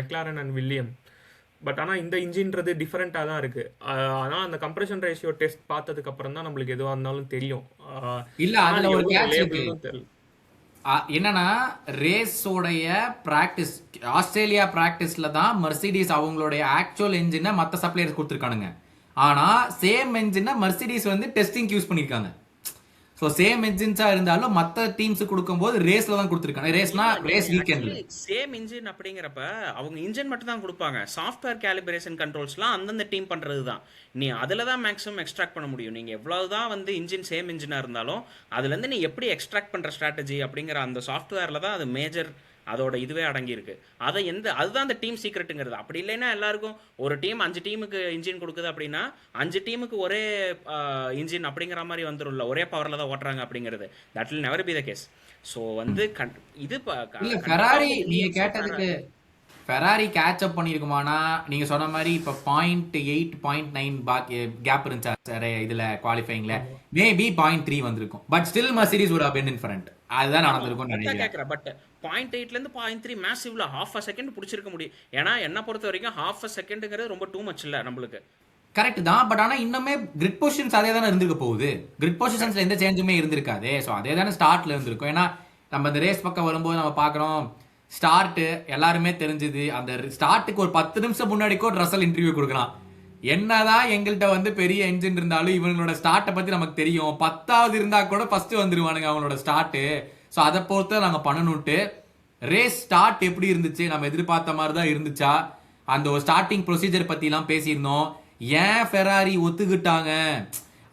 McLaren and William. But ஆனால் இந்த இன்ஜின்றது டிஃப்ரெண்ட்டாக தான் இருக்குது. ஆனால் அந்த கம்ப்ரெஷன் ரேஷியோ டெஸ்ட் பார்த்ததுக்கு அப்புறம் தான் நம்மளுக்கு எதுவாக இருந்தாலும் தெரியும். இல்ல ஆனால் அதுல அது ஒரு எவ்வளோ கேட்ச் இருக்கு. ரிலேபிள்னு தெரியல. என்னன்னா ரேஸோடைய பிராக்டிஸ், ஆஸ்திரேலியா பிராக்டிஸ்ல தான் மெர்சிடிஸ் அவங்களுடைய ஆக்சுவல் என்ஜினை மற்ற சப்ளையர்ஸ் கொடுத்துருக்கானுங்க. ஆனா சேம் என்ஜினை மெர்சிடிஸ் வந்து டெஸ்டிங் யூஸ் பண்ணிருக்காங்க. ஸோ சேம் என்ஜின்ஸா இருந்தாலும் மற்ற டீம்ஸ் கொடுக்கும்போது ரேஸ்ல தான் கொடுத்துருக்காங்க. ரேஸ்னா ரேஸ் வீக்கெண்ட்ல சேம் இன்ஜின் அப்படிங்கிறப்ப அவங்க இன்ஜின் மட்டும் தான் கொடுப்பாங்க. சாஃப்ட்வேர் கேலிபிரேஷன் கண்ட்ரோல்ஸ்லாம் அந்தந்த டீம் பண்றது தான். நீ அதில் தான் மேக்ஸிமம் எக்ஸ்ட்ராக்ட் பண்ண முடியும். நீங்கள் எவ்வளவுதான் வந்து இன்ஜின் சேம் இன்ஜினாக இருந்தாலும் அதுலேருந்து நீ எப்படி எக்ஸ்ட்ராக்ட் பண்ணுற ஸ்ட்ராட்டஜி அப்படிங்கிற அந்த சாஃப்ட்வேரில் தான் அது மேஜர் அதோட இதுவே அடங்கியிருக்கு. அதை அதுதான் அந்த டீம் சீக்ரெட்டுங்கிறது. அப்படி இல்லைன்னா எல்லாருக்கும் ஒரு டீம் 5 டீமுக்கு இன்ஜின் கொடுக்குது அப்படின்னா 5 டீமுக்கு ஒரே இன்ஜின் அப்படிங்கிற மாதிரி வந்துடும்ல, ஒரே பவரில் தான் ஓட்டுறாங்க அப்படிங்கிறது. That will never be the case. So வந்து இது இல்ல ஃபெராரி நீங்க கேட்டதுக்கு ஃபெராரி கேட்ச் அப் பண்ணிருக்குமானா நீங்க சொன்ன மாதிரி இப்ப 0.8 0.9 கேப் இருந்துச்சா சார் இதுல குவாலிஃபைங்ல, மேபி 0.3 வந்திருக்கும். But still Mercedes would have been in front. அதுதான் நடந்திருக்கும்னு நினைக்கிறேன். பட் 0.8லேருந்து 0.3 மேசிவ்ல ½ செகண்ட் பிடிச்சிருக்க முடியும். ஏன்னா என்ன பொறுத்த வரைக்கும் ½ செகண்டுங்கிறது ரொம்ப டூ மச் இல்லை நம்மளுக்கு. கரெக்ட் தான். பட் ஆனா இன்னுமே கிரிட் பொசிஷன்ஸ் அதே தானே இருந்திருக்க போகுது. கிரிட் பொசிஷன்ஸ்ல எந்த சேஞ்சுமே இருந்திருக்காது. ஸோ அதே தானே ஸ்டார்ட்ல இருந்திருக்கும். ஏன்னா நம்ம இந்த ரேஸ் பக்கம் வரும்போது நம்ம பார்க்குறோம் ஸ்டார்ட் எல்லாருமே தெரிஞ்சுது. அந்த ஸ்டார்ட்டுக்கு ஒரு 10 நிமிஷம் முன்னாடி கூட ரசல் இன்டர்வியூ கொடுக்குறான். என்னதான் எங்கள்கிட்ட வந்து பெரிய என்ஜின் இருந்தாலும் இவங்களோட ஸ்டார்ட்டை பத்தி நமக்கு தெரியும், 10வது இருந்தா கூட ஃபர்ஸ்ட் வந்துருவானுங்க அவங்களோட ஸ்டார்ட்டு. ஸோ அதை பொறுத்து நாங்கள் பண்ணணும்ட்டு ரேஸ் ஸ்டார்ட் எப்படி இருந்துச்சு, நம்ம எதிர்பார்த்த மாதிரி தான் இருந்துச்சா, அந்த ஒரு ஸ்டார்டிங் ப்ரொசீஜர் பத்திலாம் பேசியிருந்தோம். ஏன் ஃபெராரி ஒத்துக்கிட்டாங்க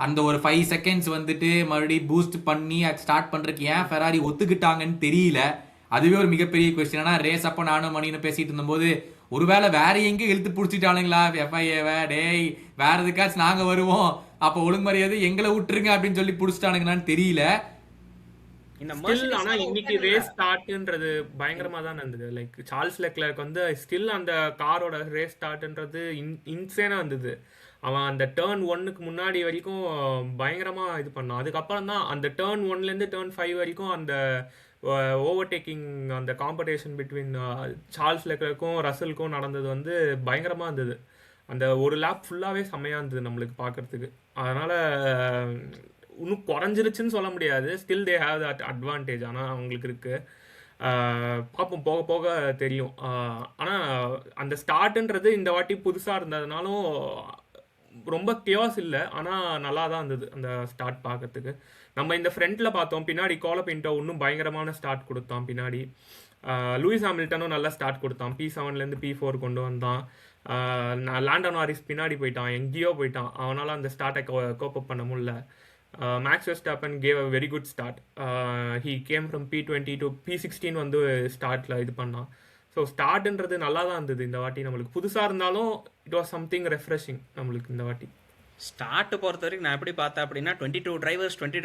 அந்த ஒரு 5 செகண்ட்ஸ் வந்துட்டு மறுபடியும் பூஸ்ட் பண்ணி ஸ்டார்ட் பண்றதுக்கு ஏன் ஃபெராரி ஒத்துக்கிட்டாங்கன்னு தெரியல. அதுவே ஒரு மிகப்பெரிய கொஸ்டின். ஆனா ரேஸ் அப்போ நானும் மணின்னு பேசிட்டு இருந்தபோது ஒருவேளை வேற எங்கேயும் இழுத்து பிடிச்சிட்டானுங்களா எஃப்ஐஏவை, டேய் வேற எதுக்காச்சும் நாங்க வருவோம் அப்போ ஒழுங்கு மரியாதை எங்களை விட்டுருங்க அப்படின்னு சொல்லி பிடிச்சிட்டானுங்களான்னு தெரியல. ஆனா இன்னைக்கு ரேஸ் ஸ்டார்ட்ன்றது பயங்கரமா தான் இருந்தது. லைக் சார்ல்ஸ் லெக்லர்க் வந்து ஸ்டில் அந்த காரோட ரேஸ் ஸ்டார்ட்ன்றது இன்சேனா இருந்தது. அவன் அந்த டர்ன் 1க்கு முன்னாடி வரைக்கும் பயங்கரமா இது பண்ணான். அதுக்கப்புறம் தான் அந்த டர்ன் 1லேருந்து டர்ன் 5 வரைக்கும் அந்த ஓவர்டேக்கிங் அந்த காம்படிஷன் பிட்வீன் சார்ல்ஸ் லெக்லர்க்கும் ரசலுக்கும் நடந்தது வந்து பயங்கரமா இருந்தது. அந்த ஒரு லேப் ஃபுல்லாவே செம்மையா இருந்தது நம்மளுக்கு பார்க்கறதுக்கு. அதனால இன்னும் குறைஞ்சிருச்சுன்னு சொல்ல முடியாது. Still they have that advantage. ஆனால் அவங்களுக்கு இருக்கு. பார்ப்போம், போக போக தெரியும். ஆனால் அந்த ஸ்டார்ட்ன்றது இந்த வாட்டி புதுசாக இருந்ததுனாலும் ரொம்ப கியோஸ் இல்லை. ஆனால் நல்லா தான் இருந்தது அந்த ஸ்டார்ட் பார்க்கறதுக்கு. நம்ம இந்த ஃப்ரண்ட்டில் பார்த்தோம், பின்னாடி கோலபின்டோ இன்னும் பயங்கரமான ஸ்டார்ட் கொடுத்தான். பின்னாடி லூயிஸ் ஹாமில்டனும் நல்லா ஸ்டார்ட் கொடுத்தான். P7லேருந்து P4 கொண்டு வந்தான். லாண்டன் நாரிஸ் பின்னாடி போயிட்டான், எங்கேயோ போயிட்டான். அவனால் அந்த ஸ்டார்ட்டை கோப்பப் பண்ண முடியல. Max Verstappen gave a very good start. He came from P20 to P16 வந்து ஸ்டார்ட்ல இது பண்ணான். ஸோ ஸ்டார்ட்ன்றது நல்லா தான் இருந்தது இந்த வாட்டி. நம்மளுக்கு புதுசாக இருந்தாலும் இட் வாஸ் சம்திங் ரெஃப்ரெஷிங் நம்மளுக்கு இந்த வாட்டி. ஸ்டார்ட் பொறுத்த வரைக்கும் நான் எப்படி பார்த்தேன் அப்படின்னா 22 டிரைவர்ஸ் 20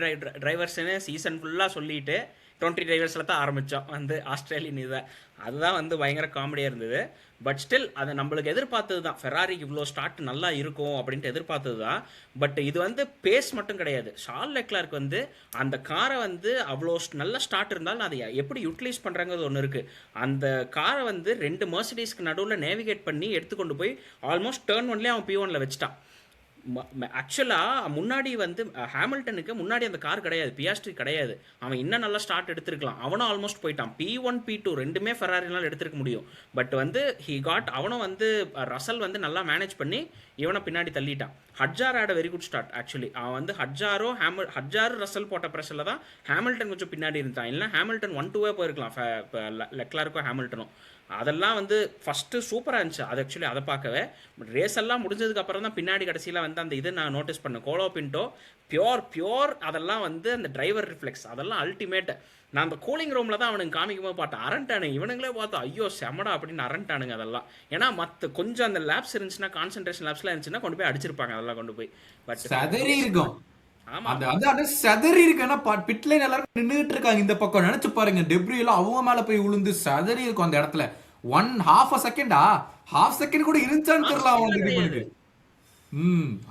டிரைவர்ஸ்னு சீசன் ஃபுல்லாக சொல்லிட்டு 20 டிரைவர்ஸில் தான் ஆரம்பித்தோம் வந்து ஆஸ்திரேலியன் இதை. அதுதான் வந்து பயங்கர காமெடியாக இருந்தது. பட் ஸ்டில் அதை நம்மளுக்கு எதிர்பார்த்தது தான். ஃபெராரிக்கு இவ்வளோ ஸ்டார்ட் நல்லா இருக்கும் அப்படின்ட்டு எதிர்பார்த்தது தான். பட் இது வந்து பேஸ் மட்டும் கிடையாது. சார்ல்ஸ் லெக்லர்க் வந்து அந்த காரை வந்து அவ்வளோ நல்ல ஸ்டார்ட் இருந்தாலும் அதை எப்படி யூட்டிலைஸ் பண்ணுறாங்கிறது ஒன்று இருக்குது. அந்த காரை வந்து 2 மெர்சிடிஸ்க்கு நடுவில் நேவிகேட் பண்ணி எடுத்துக்கொண்டு போய் ஆல்மோஸ்ட் டர்ன் 1லேயே அவன் P1ல வச்சுட்டான். ஆக்சுவலாக முன்னாடி வந்து ஹாமில்டனுக்கு முன்னாடி அந்த கார் கிடையாது, பியாஸ்ட்ரி கிடையாது. அவன் இன்னும் நல்லா ஸ்டார்ட் எடுத்திருக்கலாம். அவனும் ஆல்மோஸ்ட் போயிட்டான். P1 P2 ரெண்டுமே ஃபெராரினால் எடுத்திருக்க முடியும். பட் வந்து அவனும் வந்து ரசல் வந்து நல்லா மேனேஜ் பண்ணி இவனை பின்னாடி தள்ளிட்டான். Hadjar had very good start actually. அவன் வந்து ஹட்ஜாரு ரசல் போட்ட ப்ரெஷரில் தான் ஹாமில்டன் கொஞ்சம் பின்னாடி இருந்தான். இல்லைனா ஹாமில்டன் 1-2 போயிருக்கலாம் லெக்லருக்கும் ஹாமில்டனும். அதெல்லாம் வந்து ஃபஸ்ட்டு சூப்பராக இருந்துச்சு. அது ஆக்சுவலி அதை பார்க்கவே ரேஸ் எல்லாம் முடிஞ்சதுக்கு அப்புறம் தான் பின்னாடி கடைசியில் வந்து அந்த இது நான் நோட்டீஸ் பண்ணேன். கோலோபின்டோ பியோர் அதெல்லாம் வந்து அந்த டிரைவர் ரிஃப்ளெக்ஸ் அதெல்லாம் அல்டிமேட். நான் அந்த கூலிங் ரூமில் தான் அவனுக்கு காமிக்கும் போது பார்த்தேன், அரண்டானுங்க இவனுங்களே பார்த்தோம், ஐயோ செமடா அப்படின்னு அரண்டானுங்க அதெல்லாம். ஏன்னா மற்ற கொஞ்சம் அந்த லேப்ஸ் இருந்துச்சுன்னா, கான்சன்ட்ரேஷன் லேப்ஸ்லாம் இருந்துச்சுன்னா கொண்டு போய் அடிச்சிருப்பாங்க அதெல்லாம் கொண்டு போய். பட் சதறி இருக்கும். சதறி இருக்கு. பிட்லைன் எல்லாரும் நின்றுட்டு இருக்காங்க இந்த பக்கம். நினைச்சு பாருங்க, டெப்ரி எல்லாம் அவங்க மேல போய் விழுந்து சதறி இருக்கும் அந்த இடத்துல. ½ செகண்டா, ½ செகண்ட் கூட இருந்துச்சான்னு தெரியல. அவன்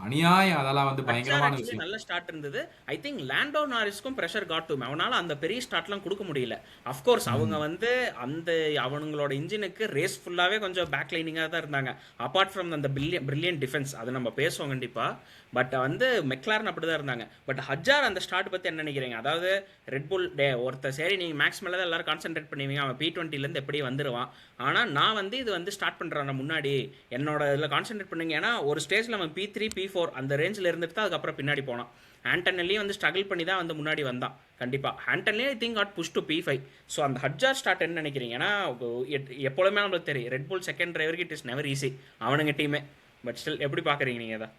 அநியாயம், அதெல்லாம் வந்து ஹட்ஜார் பயங்கரமான ஆக்சுவலி விஷயம். நல்ல ஸ்டார்ட் இருந்தது. ஐ திங்க் லாண்டோ நாரிஸ்க்கும் பிரஷர் காட் டு அவனால அந்த பெரிய ஸ்டார்ட்லாம் கொடுக்க முடியல. அஃப்கோர்ஸ் அவங்க வந்து அந்த அவங்களோட இன்ஜினுக்கு ரேஸ் ஃபுல்லாவே கொஞ்சம் பேக் லைனிங்காக தான் இருந்தாங்க. அப்பார்ட் ஃப்ரம் அந்த பிரில்லியன்ட் டிஃபென்ஸ், அது நம்ம பேசுவோம் கண்டிப்பா. பட் வந்து மெக்லாரன் அப்படி தான் இருந்தாங்க. பட் ஹட்ஜார் அந்த ஸ்டார்ட் பற்றி என்ன நினைக்கிறீங்க? அதாவது ரெட்புல் ஒருத்தர் சரி நீங்கள் மேக்ஸ் மேலே தான் எல்லாரும் கான்சென்ட்ரேட் பண்ணுவீங்க, அவன் P20லேருந்து எப்படி வந்துடுவான். ஆனால் நான் வந்து இது வந்து ஸ்டார்ட் பண்ணுறேன் முன்னாடி என்னோட இதில் கான்சென்ட்ரேட் பண்ணுங்க. ஏன்னா ஒரு ஸ்டேஜில் அவன் P3 P4 அந்த ரேஞ்சில் இருந்துட்டு தான் அதுக்கப்புறம் பின்னாடி போனான். ஆண்டனெல்லி வந்து ஸ்ட்ரகிள் பண்ணி தான் வந்து முன்னாடி வந்தான். கண்டிப்பாக Antonelli I think got push to P5. So அந்த ஹட்ஜார் ஸ்டார்ட் என்ன நினைக்கிறீங்க? ஏன்னா எப்பொழுதுமே நம்மளுக்கு தெரியும் ரெட் புல் செகண்ட் டிரைவருக்கு இட் இஸ் நெவர் ஈஸி அவனுங்க டீமே. பட் ஸ்டில் எப்படி பார்க்குறீங்க நீங்கள் அதை?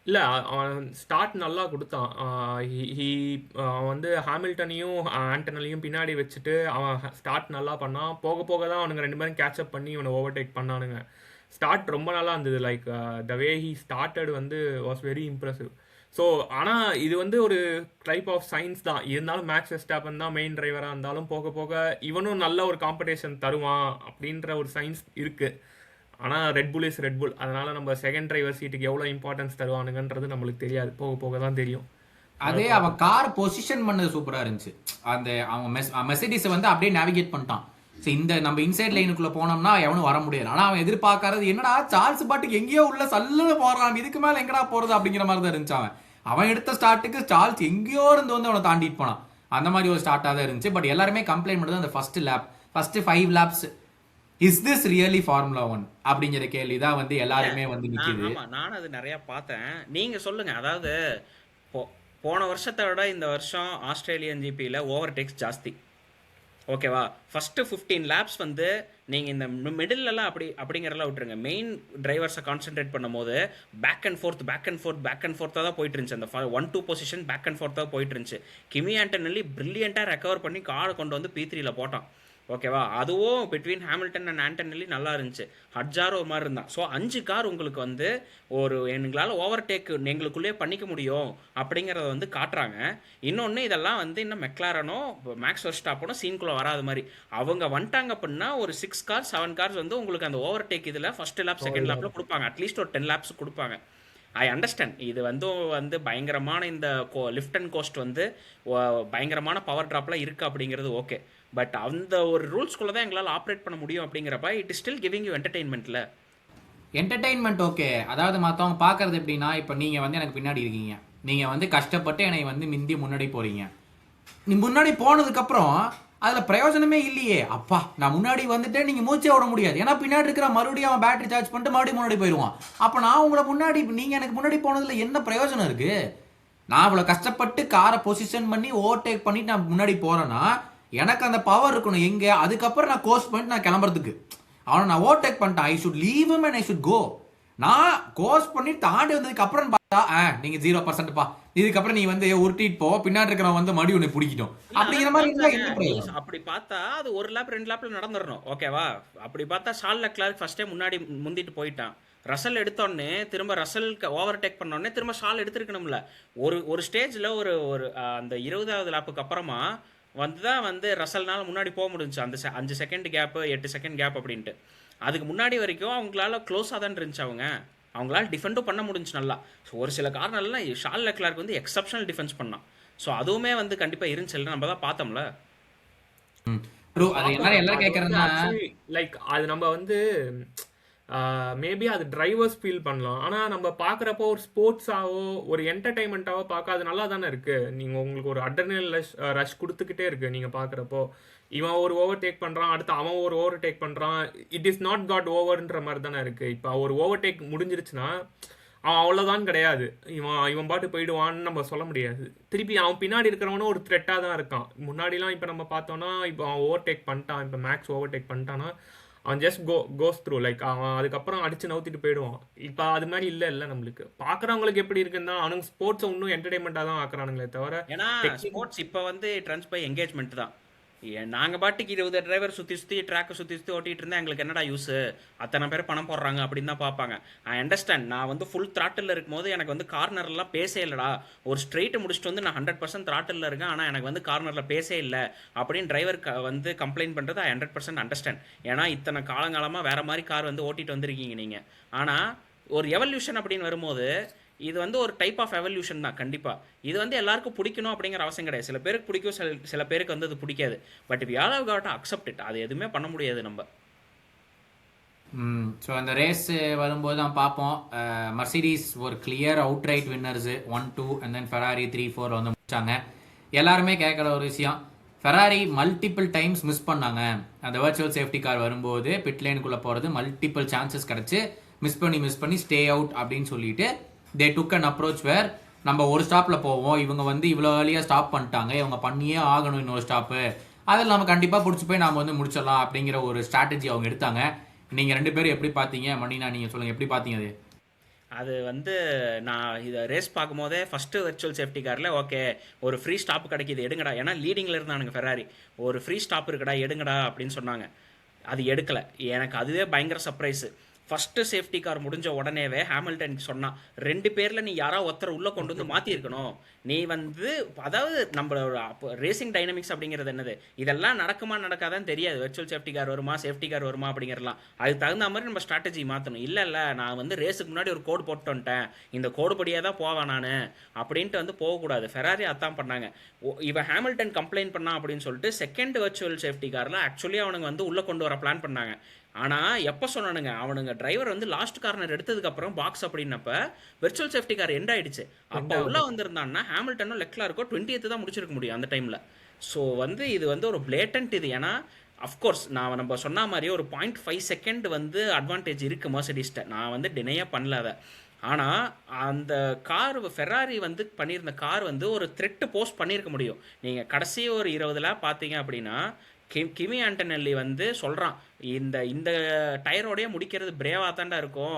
இல்லை, அவன் ஸ்டார்ட் நல்லா கொடுத்தான். அவன் வந்து ஹாமில்டனையும் ஆண்டனலையும் பின்னாடி வச்சுட்டு அவன் ஸ்டார்ட் நல்லா பண்ணான். போக போக தான் அவனுங்க ரெண்டு பேரும் கேட்சப் பண்ணி இவனை ஓவர்டேக் பண்ணானுங்க. ஸ்டார்ட் ரொம்ப நல்லா இருந்தது. Like the way he started வந்து வாஸ் வெரி இம்ப்ரெசிவ். ஸோ ஆனால் இது வந்து ஒரு டைப் ஆஃப் சயின்ஸ் தான். இருந்தாலும் மேக்ஸ் வெஸ்டாப்பன் தான் மெயின் டிரைவராக இருந்தாலும் போக போக இவனும் நல்ல ஒரு காம்படிஷன் தருவான் அப்படின்ற ஒரு சயின்ஸ் இருக்குது. ஆனால் ரெட்புல் இஸ் ரெட்புல். அதனால் நம்ம செகண்ட் டிரைவர் சீட்டுக்கு எவ்வளோ இம்பார்ட்டன்ஸ் தருவானுங்கன்றது நம்மளுக்கு தெரியாது, போக போக தான் தெரியும். அதே அவன் கார் பொசிஷன் பண்ணது சூப்பரா இருந்துச்சு. அந்த அவன் மெர்சிடிஸ் வந்து அப்படியே நேவிகேட் பண்ணிட்டான். சரி, இந்த நம்ம இன்சைட் லைனுக்குள்ள போனோம்னா எவனும் வர முடியாது. ஆனா அவன் எதிர்பார்க்கறது என்னடா சார்ல்ஸ் பாட்டுக்கு எங்கேயோ உள்ள சல்லுன்னு போறான், இதுக்கு மேல எங்கடா போறது அப்படிங்கிற மாதிரி தான் இருந்துச்சு. அவன் எடுத்த ஸ்டார்ட்டுக்கு சார்ல்ஸ் எங்கேயோ இருந்து வந்து அவனை தாண்டிட்டு போனான். அந்த மாதிரி ஒரு ஸ்டார்ட்டாக தான் இருந்துச்சு. பட் எல்லாருமே கம்ப்ளைண்ட் பண்ணது அந்த first 5 labs is this really formula 1 அப்படிங்கிற கேள்வி தான் வந்து எல்லாருமே வந்து நிக்குது. ஆமா, நானும் அது நிறைய பார்த்தேன். நீங்க சொல்லுங்க. அதாவது போன வருஷத்தை விட இந்த வருஷம் ஆஸ்திரேலியன் ஜிபியில் ஓவர்டேக்ஸ் ஜாஸ்தி. ஓகேவா? ஃபஸ்ட்டு 15 லேப்ஸ் வந்து நீங்கள் இந்த மிடில்லாம் அப்படிங்கிறலாம் விட்டுருங்க. மெயின் டிரைவர்ஸை கான்சென்ட்ரேட் பண்ணும் போது பேக் அண்ட் ஃபோர்த்தாக தான் போயிட்டு இருந்துச்சு. அந்த 1-2 பொசிஷன் பேக் அண்ட் ஃபோர்த்தாக போயிட்டு இருந்துச்சு. கிமி ஆண்டனெல்லி பிரில்லியண்ட்டாக ரெக்கவர் பண்ணி காரை கொண்டு வந்து P3ல போட்டான். ஓகேவா? அதுவும் பிட்வீன் ஹாமில்டன் அண்ட் ஆண்டனெல்லி நல்லா இருந்துச்சு. ஹட்ஜாரும் ஒரு மாதிரி இருந்தான். ஸோ 5 கார் உங்களுக்கு வந்து ஒரு எங்களால் ஓவர்டேக் எங்களுக்குள்ளேயே பண்ணிக்க முடியும் அப்படிங்கிறத வந்து காட்டுறாங்க. இன்னொன்று இதெல்லாம் வந்து இன்னும் மெக்லாரனோ மேக்ஸ் வெர்ஸ்டாப்பனோ சீன்குள்ளே வராத மாதிரி அவங்க வந்துட்டாங்க அப்படின்னா ஒரு 6 கார்ஸ் 7 கார்ஸ் வந்து உங்களுக்கு அந்த ஓவர்டேக் இதில் ஃபர்ஸ்ட் லேப் செகண்ட் லேப்பில் கொடுப்பாங்க. அட்லீஸ்ட் ஒரு 10 லேப்ஸ் கொடுப்பாங்க. I understand. இது வந்து பயங்கரமான இந்த லிஃப்ட் அண்ட் கோஸ்ட் வந்து பயங்கரமான பவர் ட்ராப்லாம் இருக்குது அப்படிங்கிறது ஓகே. பட் அந்த ஒரு ரூல்ஸ்குள்ளே தான் எங்களால் ஆப்ரேட் பண்ண முடியும் அப்படிங்கிறப்ப it is still giving you என்டர்டெயின்மெண்ட்டில். Entertainment okay. அதாவது மற்றவங்க பார்க்கறது எப்படின்னா, இப்போ நீங்கள் வந்து எனக்கு பின்னாடி இருக்கீங்க, நீங்கள் வந்து கஷ்டப்பட்டு என்னை வந்து முன்னாடி போகிறீங்க. நீ முன்னாடி போனதுக்கப்புறம் அதில் பிரயோஜனமே இல்லையே. அப்பா நான் முன்னாடி வந்துட்டு நீங்கள் மூச்சே விட முடியாது. ஏன்னா பின்னாடி இருக்கிற மறுபடியும் அவன் பேட்டரி சார்ஜ் பண்ணிட்டு மறுபடியும் முன்னாடி போயிடுவான். அப்போ நான் உங்களை முன்னாடி நீங்கள் எனக்கு முன்னாடி போனதில் என்ன பிரயோஜனம் இருக்குது? நான் இவ்வளோ கஷ்டப்பட்டு காரை பொசிஷன் பண்ணி ஓவர்டேக் பண்ணிட்டு நான் முன்னாடி போகிறேன்னா எனக்கு அந்த பவர் இருக்கணும் எங்கே. அதுக்கப்புறம் நான் கோஸ்ட் பண்ணிட்டு நான் கிளம்புறதுக்கு அவனை நான் ஓவர்டேக் பண்ணிட்டேன். I should leave him and I should go. நான் கோஸ்ட் பண்ணி தாண்டி வந்ததுக்கு அப்புறம் பார்த்தா நீங்க 0%பா, இதுக்கப்புறம் நீ வந்து உருட்டிட்டு போ, பின்னாடி இருக்கிறவன் வந்து மடி உன்னை பிடிக்கிட்டோம் அப்படிங்கிற மாதிரி. அப்படி பார்த்தா அது ஒரு லேப் 2 லேப்ல நடந்துடணும். ஓகேவா? அப்படி பார்த்தா சார்ல்ஸ் லெக்லர்க் ஃபர்ஸ்டே முன்னாடி முந்திட்டு போயிட்டான். ரசல் எடுத்தோடனே திரும்ப ரசல் ஓவர்டேக் பண்ணோடனே திரும்ப ஷால் எடுத்துருக்கணும்ல. ஒரு ஸ்டேஜில் ஒரு அந்த 20வது லேப்புக்கு அப்புறமா தான் வந்து ரசல்னால முன்னாடி போக முடிஞ்சுச்சு. அந்த 5 செகண்ட் கேப்பு 8 செகண்ட் கேப் அப்படின்ட்டு. அதுக்கு முன்னாடி வரைக்கும் அவங்களால க்ளோஸாக தான் இருந்துச்சு. அவங்களால டிஃபெண்டும் பண்ண முடிஞ்சு நல்லா. ஸோ ஒரு சில காரணம்லாம் சார்ல்ஸ் லெக்லர்க் வந்து எக்ஸப்ஷனல் டிஃபென்ஸ் பண்ணான். ஸோ அதுவுமே வந்து கண்டிப்பாக இருந்துச்சு, நம்ம தான் பார்த்தோம்ல. லைக் அது நம்ம வந்து மேபி அது டிரைவர்ஸ் ஃபீல் பண்ணலாம். ஆனால் நம்ம பார்க்குறப்போ ஒரு ஸ்போர்ட்ஸாவோ ஒரு என்டர்டைன்மெண்ட்டாவோ பார்க்க அது நல்லா தானே இருக்குது. நீங்கள் உங்களுக்கு ஒரு அட்ரினல் ரஷ் கொடுத்துக்கிட்டே இருக்குது. நீங்கள் பார்க்குறப்போ இவன் ஒரு ஓவர்டேக் பண்ணுறான், அடுத்து அவன் ஒரு ஓவர்டேக் பண்ணுறான். இட் இஸ் நாட் காட் ஓவர்ன்ற மாதிரி தானே இருக்குது. இப்போ ஒரு ஓவர்டேக் முடிஞ்சிருச்சுன்னா அவன் அவ்வளோதான் கிடையாது. இவன் பாட்டு போயிடுவான்னு நம்ம சொல்ல முடியாது. திருப்பி அவன் பின்னாடி இருக்கிறவனும் ஒரு த்ரெட்டாக தான் இருக்கான். முன்னாடிலாம் இப்போ நம்ம பார்த்தோன்னா இப்போ அவன் ஓவர்டேக் பண்ணிட்டான், இப்போ மேக்ஸ் ஓவர்டேக் பண்ணிட்டான்னா அவன் ஜஸ்ட் கோஸ் த்ரூ. லைக் அவன் அதுக்கப்புறம் அடிச்சு நவுத்திட்டு போயிடுவான். இப்போ அது மாதிரி இல்லை நம்மளுக்கு. பார்க்குறவங்களுக்கு எப்படி இருக்குன்னா அவனுங்க ஸ்போர்ட்ஸை இன்னும் என்டர்டைன்மெண்ட்டாக தான் ஆக்குறானுங்களே தவிர. ஏன்னா ஸ்போர்ட்ஸ் இப்போ வந்து ட்ரெண்ட்ஸ் பை என்கேஜ்மெண்ட் தான். நாங்கள் பாட்டுக்கு 20 டிரைவர் சுற்றி ட்ராக்கை சுற்றி ஓட்டிகிட்டு இருந்தால் எங்களுக்கு என்னடா யூஸு, அத்தனை பேர் பணம் போடுறாங்க அப்படின்னு தான் பார்ப்பாங்க. I understand. நான் வந்து ஃபுல் த்ராட்டில் இருக்கும்போது எனக்கு வந்து கார்னர்லாம் பேசே இல்லைடா. ஒரு ஸ்ட்ரெயிட்டை முடிச்சுட்டு வந்து நான் 100% த்ராட்டில் இருக்கேன், ஆனால் எனக்கு வந்து கார்னரில் பேசே இல்லை அப்படின்னு டிரைவர் வந்து கம்ப்ளைண்ட் பண்ணுறது ஐ 100% அண்டர்ஸ்டாண்ட். ஏன்னா இத்தனை காலங்காலமாக வேறு மாதிரி கார் வந்து ஓட்டிகிட்டு வந்திருக்கீங்க நீங்கள். ஆனால் ஒரு எவல்யூஷன் அப்படின்னு வரும்போது இது வந்து ஒரு டைப் ஆஃப் எவல்யூஷன் தான் கண்டிப்பா. இது வந்து எல்லாருக்கும் பிடிக்கணும் அப்படிங்கிற அவசியம் கிடையாது. சில பேருக்கு பிடிக்கும், சில பேருக்கு வந்து அது பிடிக்காது. But we all have got to accept it. அது எதுவுமே பண்ண முடியாது நம்ம. ஸோ அந்த ரேஸ் வரும்போது தான் பார்ப்போம். மர்சிடிஸ் ஒரு clear out right winners 1-2 and then Ferrari 3-4 வந்து முடிச்சாங்க. எல்லாருமே கேட்குற ஒரு விஷயம், ஃபெராரி மல்டிபிள் டைம்ஸ் மிஸ் பண்ணாங்க. அந்த வர்ச்சுவல் சேஃப்டி கார் வரும்போது பிட் லைனுக்குள்ளே போகிறது மல்டிபிள் சான்சஸ் கிடச்சி மிஸ் பண்ணி ஸ்டே அவுட் அப்படின்னு சொல்லிட்டு தே டுக் அன் அப்ரோச் வேர் நம்ம ஒரு ஸ்டாப்பில் போவோம், இவங்க வந்து இவ்வளோ ஏர்லியாக ஸ்டாப் பண்ணிட்டாங்க, இவங்க பண்ணியே ஆகணும் இன்னொரு ஸ்டாப்பு, அதில் நம்ம கண்டிப்பாக பிடிச்சி போய் நாம் வந்து முடிச்சிடலாம் அப்படிங்கிற ஒரு ஸ்ட்ராட்டஜி அவங்க எடுத்தாங்க. நீங்கள் 2 பேரும் எப்படி பார்த்தீங்க? மணினா நீங்கள் சொல்லுங்கள், எப்படி பார்த்தீங்க அது? அது வந்து நான் இதை ரேஸ் பார்க்கும்போதே ஃபஸ்ட்டு வெர்ச்சுவல் சேஃப்டி காரில் ஓகே ஒரு ஃப்ரீ ஸ்டாப் கிடைக்கிது எடுங்கடா, ஏன்னா லீடிங்கில் இருந்தானுங்க ஃபெராரி, ஒரு ஃப்ரீ ஸ்டாப் இருக்குடா எடுங்கடா அப்படின்னு சொன்னாங்க. அது எடுக்கலை. எனக்கு அதுவே பயங்கர சர்ப்ரைஸு. ஃபஸ்ட்டு சேஃப்டி கார் முடிஞ்ச உடனேவே ஹாமில்டன் சொன்னான், 2 பேரில் நீ யாராவது ஒருத்தர் உள்ளே கொண்டு வந்து மாற்றிருக்கணும். நீ வந்து அதாவது நம்மளோட ரேசிங் டைனமிக்ஸ் அப்படிங்கிறது என்னது, இதெல்லாம் நடக்குமா நடக்காதான்னு தெரியாது. வெர்ச்சுவல் சேஃப்டி கார் வருமா சேஃப்டி கார் வருமா அப்படிங்கிறலாம் அதுக்கு தகுந்த மாதிரி நம்ம ஸ்ட்ராட்டஜி மாற்றணும். இல்லை நான் வந்து ரேஸுக்கு முன்னாடி ஒரு கோடு போட்டு வந்துட்டேன், இந்த கோடு படியாக தான் போவேன் நான் அப்படின்ட்டு வந்து போகக்கூடாது. ஃபெராரி அதான் பண்ணாங்க. இவன் ஹாமில்டன் கம்ப்ளைண்ட் பண்ணான் அப்படின்னு சொல்லிட்டு செகண்ட் வெர்ச்சுவல் சேஃப்டி காரில் ஆக்சுவலி அவனுங்க வந்து உள்ளே கொண்டு வர பிளான் பண்ணாங்க. ஆனால் எப்போ சொன்னானுங்க, அவனுங்க டிரைவர் வந்து லாஸ்ட் கார்னர் எடுத்ததுக்கப்புறம் பாக்ஸ் அப்படின்னப்ப வெர்ச்சுவல் சேஃப்டி கார் எண்ட் ஆயிடுச்சு. அப்போ உள்ளே வந்திருந்தான்னா ஹாமில்டனும் லெக்லருக்கோ 20th தான் முடிச்சிருக்க முடியும் அந்த டைமில். ஸோ வந்து இது வந்து ஒரு பிளேட்டன்ட் இது. ஏன்னா அஃப்கோர்ஸ் நம்ம சொன்ன மாதிரி ஒரு 0.5 செகண்ட் வந்து அட்வான்டேஜ் இருக்குது மர்சிடிஸ்ட்டை, நான் வந்து டினையே பண்ணல அதை. ஆனால் அந்த கார் ஃபெராரி வந்து பண்ணியிருந்த கார் வந்து ஒரு த்ரெட்டு போஸ்ட் பண்ணியிருக்க முடியும். நீங்கள் கடைசி ஒரு 20 லேப் பார்த்தீங்க அப்படின்னா கிமி ஆண்டனெல்லி வந்து சொல்கிறான், இந்த இந்த டயரோடையே முடிக்கிறது பிரேவாக தாண்டா இருக்கும்,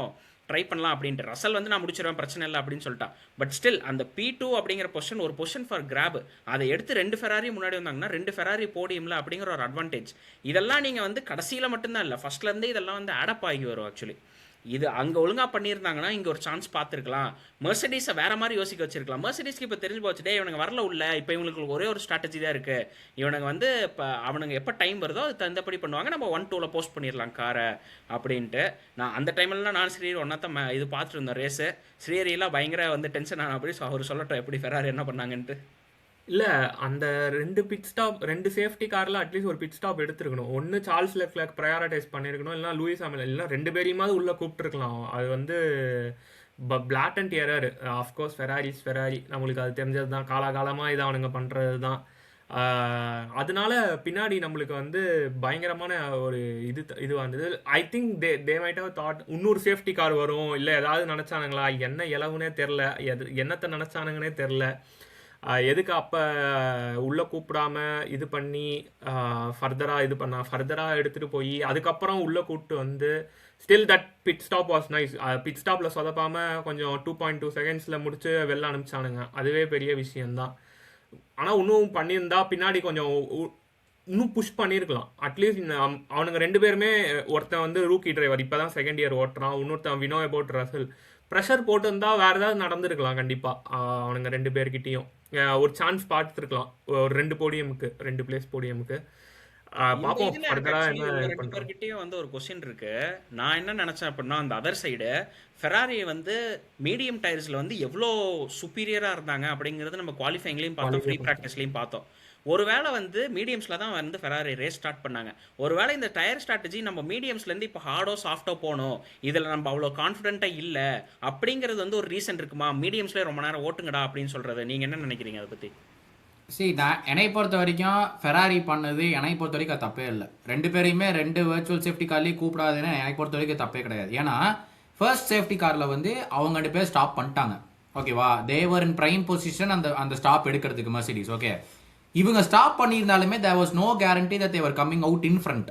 ட்ரை பண்ணலாம் அப்படின்ட்டு. ரசல் வந்து நான் முடிச்சிடுவேன் பிரச்சனை இல்லை அப்படின்னு சொல்லிட்டான். பட் ஸ்டில் அந்த P2 அப்படிங்கிற பொசிஷன் ஒரு பொசிஷன் ஃபார் கிராப், அதை எடுத்து 2 ஃபெராரி முன்னாடி வந்தாங்கன்னா 2 ஃபெராரி போடியம்ல அப்படிங்கிற ஒரு அட்வான்டேஜ். இதெல்லாம் நீங்கள் வந்து கடைசியில் மட்டும்தான் இல்லை, ஃபர்ஸ்ட்லேருந்தே இதெல்லாம் வந்து ஆடப் ஆகி வரும். ஆக்சுவலி இது அங்கே ஒழுங்காக பண்ணியிருந்தாங்கன்னா இங்கே ஒரு சான்ஸ் பார்த்துருக்கலாம். மெர்சிடிஸை வேறு மாதிரி யோசிக்க வச்சிருக்கலாம். மெர்சிடிஸ்க்கு இப்போ தெரிஞ்சு போச்சு, டே இவனுங்க வரல உள்ள, இப்போ இவங்களுக்கு ஒரே ஒரு ஸ்ட்ராட்டஜி தான் இருக்குது, இவனுங்க வந்து இப்போ அவனுங்க எப்போ டைம் வருதோ அது தகுந்தபடி பண்ணுவாங்க, நம்ம 1-2ல் போஸ்ட் பண்ணிடலாம் காரை அப்படின்ட்டு. நான் அந்த டைம்லலாம் நான் ஸ்ரீஹரி ஒன்றா இது பார்த்துட்டு இருந்தோம் ரேஸு. ஸ்ரீஹரியெலாம் பயங்கர வந்து டென்ஷன் ஆன அப்படி அவர் சொல்லட்டும் எப்படி ஃபெராரி என்ன பண்ணாங்கன்ட்டு. இல்லை, அந்த 2 சேஃப்டி காரில் அட்லீஸ்ட் ஒரு பிட் ஸ்டாப் எடுத்துருக்கணும். ஒன்று சார்ல்ஸ் லெக்லர்க் ப்ரையாரிட்டைஸ் பண்ணியிருக்கணும், இல்லைனா லூயிஸ் ஹாமில்டன், இல்லைனா 2 பேரையுமாவது உள்ளே கூப்பிட்டுருக்கலாம். அது வந்து பிளாட்டன்ட் எரர். ஆஃப்கோர்ஸ் ஃபெராரி நம்மளுக்கு அது தெரிஞ்சது தான், காலகாலமாக இதை அவனுங்க பண்ணுறது தான். அதனால பின்னாடி நம்மளுக்கு வந்து பயங்கரமான ஒரு இது வந்தது. I think they might have thought இன்னொரு சேஃப்டி கார் வரும், இல்லை ஏதாவது நினச்சானுங்களா, என்ன இலவுனே தெரில, என்னத்தை நினச்சானுங்கன்னே தெரில. எதுக்கு அப்போ உள்ளே கூப்பிடாம இது பண்ணி ஃபர்தராக எடுத்துகிட்டு போய் அதுக்கப்புறம் உள்ளே கூப்பிட்டு வந்து still that bit stop was nice. Bit ஸ்டாப்பில் சொதப்பாமல் கொஞ்சம் 2.2 செகண்ட்ஸில் முடிச்சு வெளில அனுப்பிச்சானுங்க, அதுவே பெரிய விஷயந்தான். ஆனால் இன்னும் பண்ணியிருந்தா பின்னாடி கொஞ்சம் இன்னும் புஷ் பண்ணியிருக்கலாம். அட்லீஸ்ட் அவனுங்க 2 பேருமே, ஒருத்தன் வந்து ரூக்கி டிரைவர் இப்போ தான் செகண்ட் இயர் ஓட்டுறான், இன்னொருத்தன் வினோ அபவுட் ரசல், ப்ரெஷர் போட்டு இருந்தால் வேறு ஏதாவது நடந்திருக்கலாம் கண்டிப்பாக. அவனுங்க 2 பேர்கிட்டையும் ஒரு சான்ஸ் பார்த்துருக்கலாம், ஒரு 2 போடியமுக்கு, 2 பிளேஸ் போடியமுக்கு. பார்ப்போம் ஃபர்தராக என்ன பண்ணுறோம். வந்து ஒரு கொஸ்டின் இருக்கு. நான் என்ன நினச்சேன் அப்படின்னா, அந்த அதர் சைடு ஃபெராரி வந்து மீடியம் டயர்ஸில் வந்து எவ்வளோ சுப்பீரியராக இருந்தாங்க அப்படிங்கிறது நம்ம குவாலிஃபைங்லேயும் பார்த்தோம், ஃப்ரீ ப்ராக்டிஸ்லையும் பார்த்தோம். ஒருவேளை வந்து மீடியம்ஸில் தான் வந்து ஃபெராரி ரேஸ் ஸ்டார்ட் பண்ணாங்க. ஒருவேளை இந்த டயர் ஸ்ட்ராட்டஜி நம்ம மீடியம்ஸ்லேருந்து இப்போ ஹார்டோ சாஃப்டோ போகணும், இதில் நம்ம அவ்வளோ கான்ஃபிடென்ட்டாக இல்லை அப்படிங்கிறது வந்து ஒரு ரீசன் இருக்குமா, மீடியம்ஸ்லேயே ரொம்ப நேரம் ஓட்டுங்கடா அப்படின்னு சொல்கிறது. நீங்கள் என்ன நினைக்கிறீங்க அதை பற்றி? என்னை பொறுத்த வரைக்கும் ஃபெராரி பண்ணது என்னை பொறுத்த வரைக்கும் அது தப்பே இல்லை. 2 பேரையுமே 2 வெர்ச்சுவல் சேஃப்டி கார்லேயே கூப்பிடாதுன்னு என்னை பொறுத்த வரைக்கும் தப்பே கிடையாது. ஏன்னா ஃபர்ஸ்ட் சேஃப்டி காரில் வந்து அவங்க 2 பேர் ஸ்டாப் பண்ணிட்டாங்க, ஓகேவா, தேவர் இன் பிரைம் பொசிஷன் அந்த ஸ்டாப் எடுக்கிறதுக்கு மெர்சிடிஸ். ஓகே, இவங்க ஸ்டாப் பண்ணியிருந்தாலுமே there was no guarantee that they were coming out in front.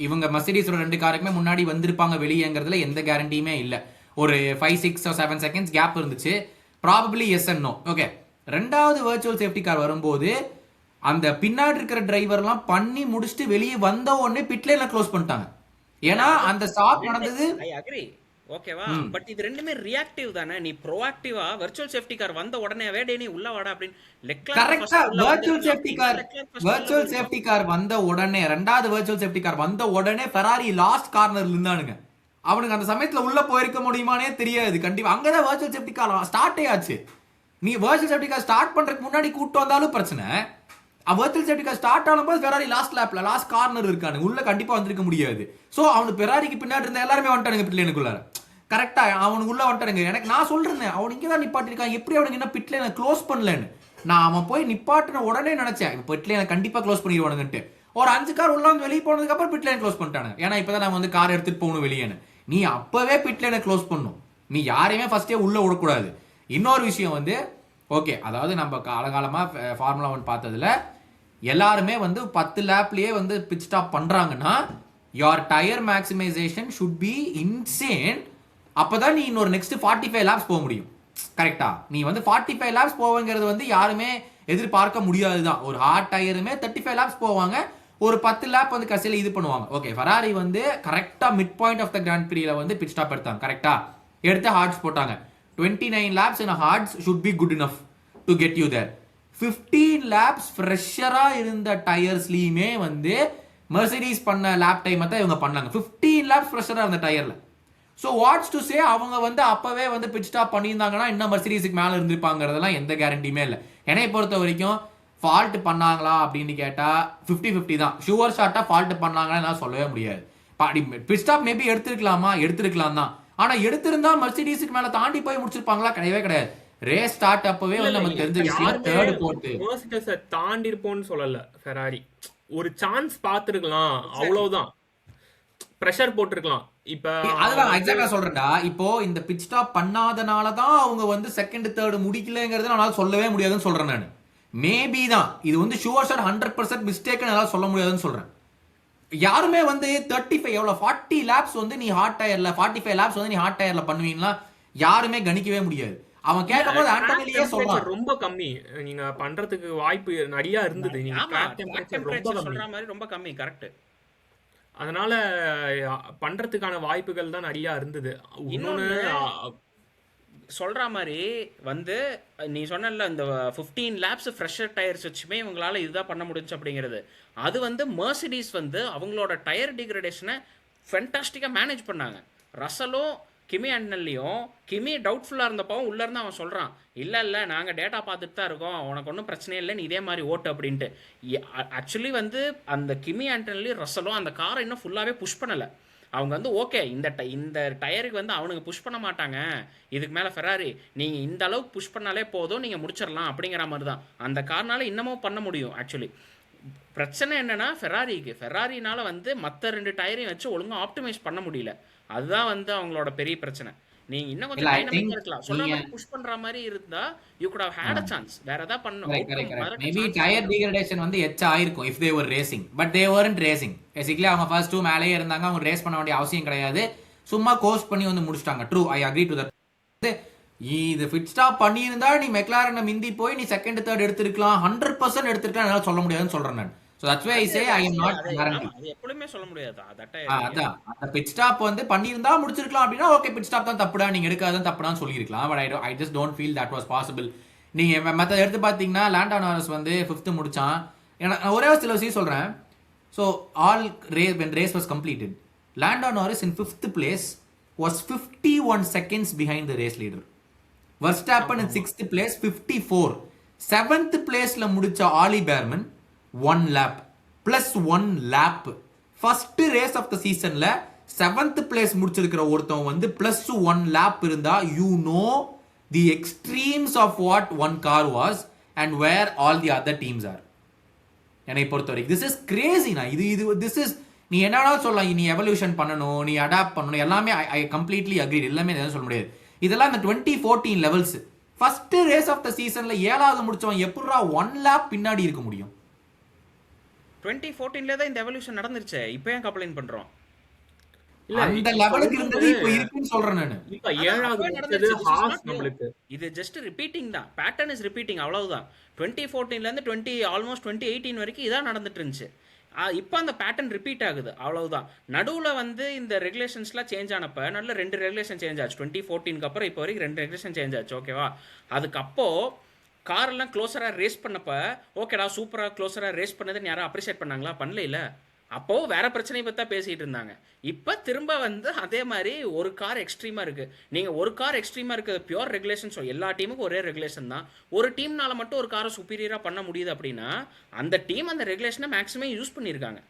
இவங்க மெர்சிடிஸோட 2 காருக்குமே முன்னாடி வந்திருப்பாங்க வெளியேங்கிறதுல எந்த கேரண்டியுமே இல்லை. ஒரு 5, 6 or 7 செகண்ட்ஸ் கேப் இருந்துச்சு, probably yes and no. Okay, 2வது வெர்ச்சுவல் சேஃப்டி கார் வரும்போது அந்த பின்னாடி இருக்கிற டிரைவர்லாம் பண்ணி முடிச்சுட்டு வெளியே வந்த உடனே பிட்லைன்ல க்ளோஸ் பண்ணிட்டாங்க. ஏன்னா அந்த ஸ்டாப் நடந்தது. ஐ அக்ரி, ஓகேவா, பட் இது ரெண்டுமே ரியாக்டிவ் தானே. நீ ப்ரோஆக்டிவா வெர்ச்சுவல் சேஃப்டி கார் வந்த உடனே வேடே நீ உள்ள வாடா அப்படின்னு கரெக்ட்டா வெர்ச்சுவல் சேஃப்டி கார் வந்த உடனே 2வது வெர்ச்சுவல் சேஃப்டி கார் வந்த உடனே ஃபெராரி லாஸ்ட் கார்னர்ல இருந்தானுங்க. அவனுக்கு அந்த சமயத்துல உள்ள போயிருக்க முடியுமானே தெரியாது. கண்டிப்பா அங்கதான் வர்ச்சுவல் சேஃப்டி கார் ஸ்டார்ட்டே ஆச்சு. நீ வர்ச்சுவல் சேஃப்டி கார் ஸ்டார்ட் பண்றதுக்கு முன்னாடி கூட்டு வந்தாலும் பிரச்சனை. வர்ச்சுவல் சேஃப்டி கார் ஸ்டார்ட் ஆனபோது ஃபெராரி லாஸ்ட் லேப்ல லாஸ்ட் கார்னர் இருக்கானுங்க, உள்ள கண்டிப்பா வந்திருக்க முடியாது. சோ அவனுக்கு ஃபெராரிக்கு பின்னாடி இருந்த எல்லாருமே வந்துட்டானுங்க பிட் லைனுக்குள்ளார. கரெக்டா அவனுக்கு உள்ள வந்துட்டானுங்க. எனக்கு நான் சொல்றேன் அவன் இங்க தான் நிப்பாட்டிருக்கான், எப்படி அவனுக்கு என்ன பிட் லைனை க்ளோஸ் பண்ணலன்னு. நான் அவன் போய் நிப்பாட்டின உடனே நினைச்சேன் பிட் லைனை கண்டிப்பா க்ளோஸ் பண்ணிடுவானுங்கன்ட்டு. ஒரு 5 கார் உள்ள வந்து வெளியே போனதுக்கு அப்புறம் பிட் லைன் க்ளோஸ் பண்ணிட்டாங்க. ஏன்னா இப்பதான் நம்ம வந்து கார் எடுத்துட்டு போகணும் வெளியேன்னு. நீ அப்பவே பிட் லைனை க்ளோஸ் பண்ணும், நீ யாரையுமே ஃபர்ஸ்டே உள்ள விடக்கூடாது. இன்னொரு விஷயம் வந்து ஓகே, அதாவது நம்ம காலகாலமா ஃபார்முலா 1 பார்த்ததுல எல்லாருமே வந்து 10 லேப்லயே வந்து பிட் ஸ்டாப் பண்றாங்கன்னா your tire maximization should be insane. அப்பதான் நீ இன்னொரு நெக்ஸ்ட் 45 லேப்ஸ் போக முடியும். கரெக்டா? நீ வந்து 45 லேப்ஸ் போவங்கிறது வந்து யாருமே எதிர்பார்க்க முடியாதுதான். ஒரு ஹார்ட் டயருமே 35 லேப்ஸ் போவாங்க, ஒரு 10 லேப் வந்து கடைசியில் இது பண்ணுவாங்க. ஓகே, ஃபெராரி வந்து கரெக்டா mid point of the grand பிரீல வந்து பிட் ஸ்டாப் எடுத்தாங்க. கரெக்டா எடுத்து ஹார்ட்ஸ் போட்டாங்க. 29 laps in hards should be good enough to get you there. 15 laps ஃப்ரெஷரா இருந்த டயர்ஸ்லயுமே வந்து மெர்சிடிஸ் பண்ண லேப் டைம் தான் இவங்க பண்ணாங்க. 15 லேப்ஸ் ஃப்ரெஷரா இருந்த டயர்ல. ஸோ வாட்ஸ் டு சே அவங்க வந்து அப்பவே வந்து பிட் ஸ்டாப் பண்ணியிருந்தாங்கன்னா இன்னும் மெர்சிடிஸுக்கு மேல இருந்திருப்பாங்கிறதெல்லாம் எந்த கேரண்டியுமே இல்லை. என்னை பொறுத்த வரைக்கும் ஃபால்ட் பண்ணாங்களா அப்படின்னு கேட்டா 50-50 தான். ஷுவர் ஷாட்டா ஃபால்ட் பண்ணாங்கன்னு நான் சொல்லவே முடியாது. பிட் ஸ்டாப் மேபி எடுத்திருக்கலாம் தான். ஆனா எடுத்திருந்தா மெர்சிடிஸுக்கு மேல தாண்டி போய் முடிச்சிருப்பாங்களா? கிடையவே கிடையாது. ரேஸ் ஸ்டார்ட் அப்பவே வந்து நமக்கு தெரிஞ்ச விஷயம் தேர்ட் போட்டு மெர்சிடிஸை தாண்டி இருப்போம்னு சொல்லல. ஃபெராரி ஒரு சான்ஸ் பார்த்திருக்கலாம், அவ்வளவுதான். பிரஷர் போட்டிருக்கலாம். இப்ப அதுதான் எக்ஸாக்ட்டா சொல்றேன்டா. இப்போ இந்த பிட் ஸ்டாப் பண்ணாதனால தான் அவங்க வந்து செகண்ட் தேர்ட் முடிக்கலங்கிறது நான் சொல்லவே முடியாதுன்னு சொல்றேன். நான் மேபி தான் இது வந்து ஷுவர் ஷாட் 100% மிஸ்டேக்னு என்னால சொல்ல முடியாதுன்னு சொல்றேன். யாருமே வந்து 35 எவ்வளவு 40 லேப்ஸ் வந்து நீ ஹாட் டயர்ல 45 லேப்ஸ் வந்து நீ ஹாட் டயர்ல பண்ணுவீங்களா? யாருமே கணிக்கவே முடியாது. அவன் கேட்கும்போது ஆண்டோனியே சொல்றான் ரொம்ப கம்மி, நீங்க பண்றதுக்கு வாய்ப்பு நிறைய இருந்தது. நீங்க சொல்ற மாதிரி ரொம்ப கம்மி. கரெக்ட். அதனால பண்றதுக்கான வாய்ப்புகள் தான் நிறைய இருந்தது. இன்னொன்னு சொல்ற மாதிரி வந்து நீ சொன்னல இந்த 15 லேப்ஸ் ஃப்ரெஷர் டயர்ஸ் வச்சுமே இவங்களால இதுதான் பண்ண முடிஞ்சு அப்படிங்கிறது. அது வந்து மெர்சிடிஸ் வந்து அவங்களோட டயர் டிகிரடேஷனை ஃபென்டாஸ்டிக்காக மேனேஜ் பண்ணாங்க. ரசலும் கிமி அண்ணன்லையும் கிமி டவுட்ஃபுல்லாக இருந்தப்பவும் உள்ளேருந்து அவன் சொல்கிறான், இல்லை நாங்கள் டேட்டா பார்த்துட்டு தான் இருக்கோம், உனக்கு ஒன்றும் பிரச்சனை இல்லை, நீ இதே மாதிரி ஓட்டு அப்படின்ட்டு. ஆக்சுவலி வந்து அந்த கிமி ஆண்டன்லையும் ரசலும் அந்த காரை இன்னும் ஃபுல்லாகவே புஷ் பண்ணலை. அவங்க வந்து ஓகே இந்த டயருக்கு வந்து அவனுக்கு புஷ் பண்ண மாட்டாங்க, இதுக்கு மேலே ஃபெராரி நீங்கள் இந்த அளவுக்கு புஷ் பண்ணாலே போதும், நீங்கள் முடிச்சிடலாம் அப்படிங்கிற மாதிரி தான். அந்த கார்னால இன்னமும் பண்ண முடியும். ஆக்சுவலி பிரச்சனை என்னன்னா ஃபெராரினால வந்து மற்ற 2 டயரையும் வச்சு ஒழுங்காக ஆப்டிமைஸ் பண்ண முடியல. அதுதான் வந்து அவங்களோட பெரிய பிரச்சனை. நீங்க இன்னும் கொஞ்சம் டைனமிக்கா இருக்கலாம். சொல்ற மாதிரி புஷ் பண்ற மாதிரி இருந்தா you could have had a chance. வேற ஏதாவது பண்ணனும். மேபி டயர் டிகிரடேஷன் வந்து எச்சா ஆயிருக்கும் if they were racing, but they weren't racing. Basically அவங்க ஃபர்ஸ்ட் 2 மேலேயே இருந்தாங்க, அவங்க ரேஸ் பண்ண வேண்டிய அவசியம் கிடையாது, சும்மா கோஸ்ட் பண்ணி வந்து முடிச்சிட்டாங்க. True, I agree to that. இது ஃபிட் ஸ்டாப் பண்ணி இருந்தா நீ மெக்லாரனை மிந்தி போய் நீ செகண்ட் தேர்ட் எடுத்துக்கலாம், 100% எடுத்துக்கலாம் என்னால சொல்ல முடியாதுன்னு சொல்றேன் நான். So that's why I say I am not guarantee. அது எப்பவுமே சொல்ல முடியாது. அதான் அந்த பிட் ஸ்டாப் வந்து பண்ணியிருந்தா முடிச்சிருக்கலாம் அப்படின்னா ஓகே, பிட் ஸ்டாப் தான் தப்புடா, நீங்க எடுக்காதான் தப்புடான்னு சொல்லியிருக்கலாம். But I just don't feel that was possible. நீங்க மற்ற எடுத்து பார்த்தீங்கன்னா லாண்டோ நாரிஸ் வந்து 5th முடிச்சான். ஏன்னா ஒரே ஒரு சில விஷயம் சொல்றேன். So all when race was completed, Lando Norris in 5th place was 51 seconds behind the race leader. Verstappen in 6th place 54. 7th placeல முடிச்ச ஆலி பேர்மன் 1 lap plus 1 lap. First race of the seasonல 7th place முடிச்சிருக்கிற ஒருத்தன் வந்து plus 1 lap இருந்தா you know the extremes of what one car was and where all the other teams are. என்னை பொறுத்த வரைக்கும் this is crazy. this is நீ என்னடா சொல்லலாம், நீ எவல்யூஷன் பண்ணணும், நீ அடாப்ட் பண்ணணும், எல்லாமே ஐ கம்ப்ளீட்லி அக்ரி, எல்லாமே எதுவும் சொல்ல முடியாது. இதெல்லாம் இந்த 2014 levels. First race of the சீசன்ல 7வது முடிச்சவன் எப்படிடா 1 லேப் பின்னாடி இருக்க முடியும்? 2014ல தான் இந்த எவல்யூஷன் நடந்துருச்சு. இப்போ ஏன் கம்ப்ளைண்ட் பண்றோம்? இல்ல அந்த லெவலுக்கு இருந்தது இப்போ இருக்குன்னு சொல்றேன் நான். இப்போ 7வது நடந்தது ஹாஸ் நம்மளுக்கு. இது ஜஸ்ட் ரிப்பீட்டிங் தான். பேட்டர்ன் இஸ் ரிப்பீட்டிங், அவ்வளவுதான். 2014ல இருந்து ஆல்மோஸ்ட் 2018 வரைக்கும் இதான் நடந்துட்டு இருந்துச்சு. இப்போ அந்த பேட்டர்ன் ரிப்பீட் ஆகுது, அவ்வளவுதான். நடுவில் வந்து இந்த ரெகுலேஷன்ஸ்லாம் சேஞ்ச் ஆனப்போ நல்ல 2 ரெகுலேஷன் சேஞ்ச் ஆச்சு. 2014க்கு அப்புறம் இப்போ வரைக்கும் 2 ரெகுலேஷன் சேஞ்ச் ஆச்சு. ஓகேவா? அதுக்கப்போ காரெல்லாம் க்ளோஸராக ரேஸ் பண்ணப்போ ஓகேடா சூப்பராக க்ளோஸராக ரேஸ் பண்ணதுன்னு யாரும் அப்ரிஷியேட் பண்ணாங்களா? பண்ணல. அப்போ வேற பிரச்சனையை பற்றி தான் பேசிட்டு இருந்தாங்க. இப்போ திரும்ப வந்து அதே மாதிரி ஒரு கார் எக்ஸ்ட்ரீமா இருக்கு. நீங்க ஒரு கார் எக்ஸ்ட்ரீமா இருக்கு, பியூர் ரெகுலேஷன். எல்லா டீமுக்கும் ஒரே ரெகுலேஷன் தான். ஒரு டீம்னால மட்டும் ஒரு காரை சுப்பீரியரா பண்ண முடியுது அப்படின்னா அந்த டீம் அந்த ரெகுலேஷனை மேக்ஸிமம் யூஸ் பண்ணியிருக்காங்க.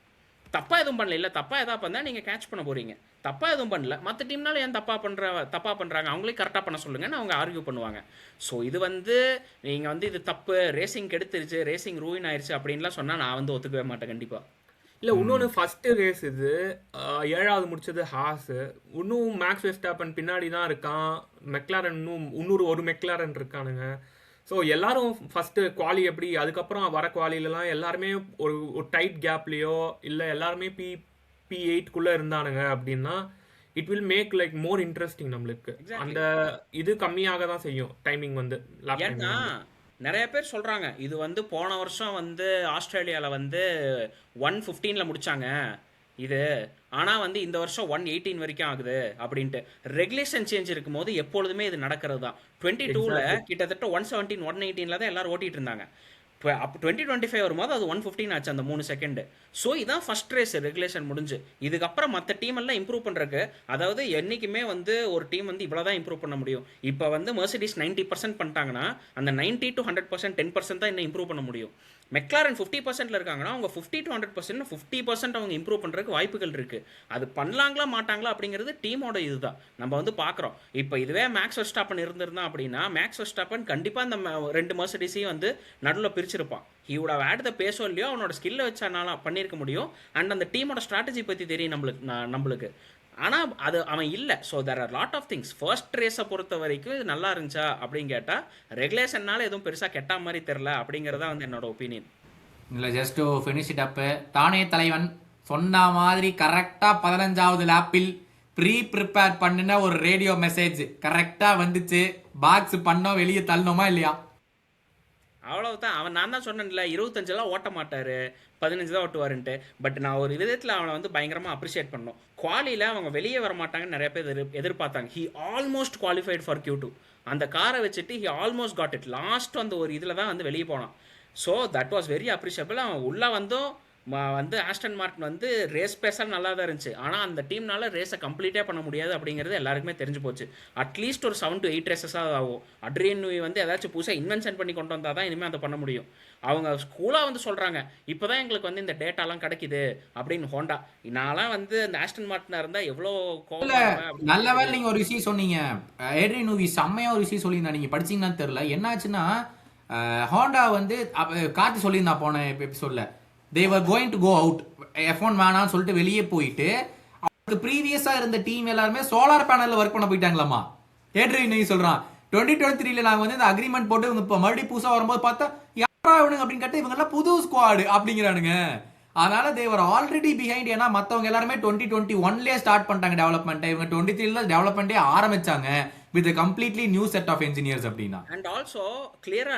தப்பா எதுவும் பண்ணல. இல்ல தப்பா எதா பண்ணா நீங்க கேட்ச் பண்ண போறீங்க. தப்பா எதுவும் பண்ணல. மற்ற டீம்னால ஏன் தப்பா பண்றாங்க, அவங்களே கரெக்டாக பண்ண சொல்லுங்கன்னு அவங்க ஆர்கியூ பண்ணுவாங்க. ஸோ இது வந்து நீங்க வந்து இது தப்பு, ரேசிங் கெடுத்துருச்சு, ரேசிங் ரூயின் ஆயிருச்சு அப்படின்லாம் சொன்னா நான் வந்து ஒத்துக்கவே மாட்டேன் கண்டிப்பா. இல்லை இன்னொன்று ஃபர்ஸ்ட் ரேஸ் இது 7வது முடிச்சது ஹாஸ். இன்னும் மேக்ஸ் வெஸ்டாப்பன் பின்னாடி தான் இருக்கான். மெக்லாரன் இன்னொரு ஒரு மெக்லாரன் இருக்கானுங்க. ஸோ எல்லாரும் ஃபர்ஸ்ட் குவாலி எப்படி, அதுக்கப்புறம் வர குவாலிலலாம் எல்லாருமே ஒரு டைட் கேப்லேயோ இல்லை எல்லாருமே P8 இருந்தானுங்க அப்படின்னா it will make like more interesting நம்மளுக்கு. அந்த இது கம்மியாக தான் செய்யும் டைமிங் வந்து. ஏன்னா நிறைய பேர் சொல்றாங்க இது வந்து போன வருஷம் வந்து ஆஸ்திரேலியாவில் வந்து 1:15 முடிச்சாங்க இது, ஆனால் வந்து இந்த வருஷம் 1:18 வரைக்கும் ஆகுது அப்படின்ட்டு. ரெகுலேஷன் சேஞ்ச் இருக்கும்போது எப்பொழுதுமே இது நடக்கிறது தான். 22ல் கிட்டத்தட்ட 117 118 தான் எல்லாரும் ஓட்டிட்டு இருந்தாங்க. அப்போ 2025 வரும்போது அது 1:15 ஆச்சு அந்த 3 செகண்ட். ஸோ இதான் ஃபர்ஸ்ட் ரேஸ் ரெகுலேஷன் முடிஞ்சு. இதுக்கப்புறம் மற்ற டீம் எல்லாம் இம்ப்ரூவ் பண்ணுறக்கு, அதாவது என்றைக்குமே வந்து ஒரு டீம் வந்து இவ்வளோ தான் இம்ப்ரூவ் பண்ண முடியும். இப்போ வந்து மெர்சிடிஸ் 90% பண்ணிட்டாங்கன்னா அந்த 90 to 100% 10% தான் இன்னும் இம்ப்ரூவ் பண்ண முடியும். மெக்லாரன் 50%ல இருக்காங்கன்னா அவங்க 50 to 100% 50% அவங்க இம்ப்ரூவ் பண்ணுறதுக்கு வாய்ப்புகள் இருக்குது. அது பண்ணலாங்களா மாட்டாங்களா அப்படிங்கிறது டீமோட இதுதான் நம்ம வந்து பார்க்குறோம். இப்போ இதுவே மேக்ஸ் வெஸ்டாப்பன் இருந்திருந்தான் அப்படின்னா மேக்ஸ் வெஸ்டாப்பன் கண்டிப்பாக இந்த 2 மெர்சிடிஸையும் வந்து நடுவில் பிரிச்சிருப்பான். He would have had the பேஸோ இல்லையோ அவனோட ஸ்கில்லை வச்சானால பண்ணியிருக்க முடியும். அண்ட் அந்த டீமோட ஸ்ட்ராட்டஜி பற்றி தெரியும் நம்மளுக்கு. ஆனால் அது அவன் இல்லை. So there are lot of things. First ரேஸை பொறுத்த வரைக்கும் இது நல்லா இருந்துச்சா அப்படின்னு கேட்டால் ரெகுலேஷன்னால எதுவும் பெருசாக கெட்டா மாதிரி தெரில அப்படிங்கிறதா வந்து என்னோட ஒப்பீனியன். இல்லை ஜஸ்ட் டு ஃபினிஷ் இட் அப்பு, தானே தலைவன் சொன்ன மாதிரி கரெக்டாக 15வது லேப்பில் ப்ரிப்பேர் பண்ணின ஒரு ரேடியோ மெசேஜ் கரெக்டாக வந்துச்சு. பாக்ஸ் பண்ணோம், வெளியே தள்ளணுமா இல்லையா? அவ்வளவுதான். நான் தான் சொன்னேன்ல 25 ஓட்ட மாட்டாரு, 15 தான் ஓட்டுவாருன்ட்டு. பட் நான் ஒரு விதத்தில் அவனை வந்து பயங்கரமாக அப்ரிஷியேட் பண்ணோம். குவாலியில் அவங்க வெளியே வர மாட்டாங்கன்னு நிறைய பேர் எதிர்பார்த்தாங்க. He almost qualified for Q2. அந்த காரை வச்சுட்டு he almost got it. Last அந்த ஒரு இதில் தான் வந்து வெளியே போனான். So that was very appreciable. அவன் உள்ளே வந்தும் வந்து ஆஸ்டன் மார்டின் வந்து ரேஸ் பேஸாக நல்லா தான் இருந்துச்சு. ஆனால் அந்த டீம்னால ரேஸை கம்ப்ளீட்டே பண்ண முடியாது அப்படிங்கிறது எல்லாருக்குமே தெரிஞ்சு போச்சு. அட்லீஸ்ட் ஒரு 7 to 8 ரேசஸாக ஆகும். அட்ரியன் நூயி வந்து ஏதாச்சும் புதுசாக இன்வென்ஷன் பண்ணி கொண்டு வந்தால் தான் இனிமேல் அதை பண்ண முடியும். அவங்க ஸ்கூலாக வந்து சொல்கிறாங்க இப்போ தான் எங்களுக்கு வந்து இந்த டேட்டாலாம் கிடைக்குது அப்படின்னு. ஹோண்டா நான்லாம் வந்து இந்த ஆஸ்டன் மார்டினாக இருந்தால் எவ்வளோ நல்ல வேலை நீங்கள் ஒரு விஷயம் சொன்னீங்க. ஏட்ரியன் நூயி செம்மையாக ஒரு விஷயம் சொல்லியிருந்தா, நீங்கள் படிச்சிங்கன்னு தெரியல. என்னாச்சுன்னா ஹோண்டா வந்து கார்த்தி சொல்லியிருந்தா போன எபிசோட்ல they were going to go out, F1 வேணான்னு சொல்லிட்டு வெளியே போயிட்டு அவங்களுக்கு ப்ரீவியஸா இருந்த டீம் எல்லாருமே சோலார் பேனல்ல ஒர்க் பண்ண போயிட்டாங்களாமா. ஏட்ரியன் நூயி சொல்றான் 2023ல நாங்க வந்து இந்த அக்ரிமெண்ட் போட்டு இவங்க இப்போ மறுபடியும் புதுசா வரும்போது பார்த்தா யாரா இவனுங்க அப்படின்னு கேட்டு இவங்க எல்லாம் புது ஸ்குவாடு அப்படிங்கிறானுங்க. அதனால தேவர் ஆல்ரெடி பிஹைண்ட். ஏன்னா மற்றவங்க எல்லாருமே 2021லேயே ஸ்டார்ட் பண்ணிட்டாங்க டெவலப்மெண்ட். இவங்க 23ல டெவலப்மெண்ட்டே ஆரம்பிச்சாங்க with completely new set of engineers அப்படின்னா. அண்ட் ஆல்சோ கிளியரா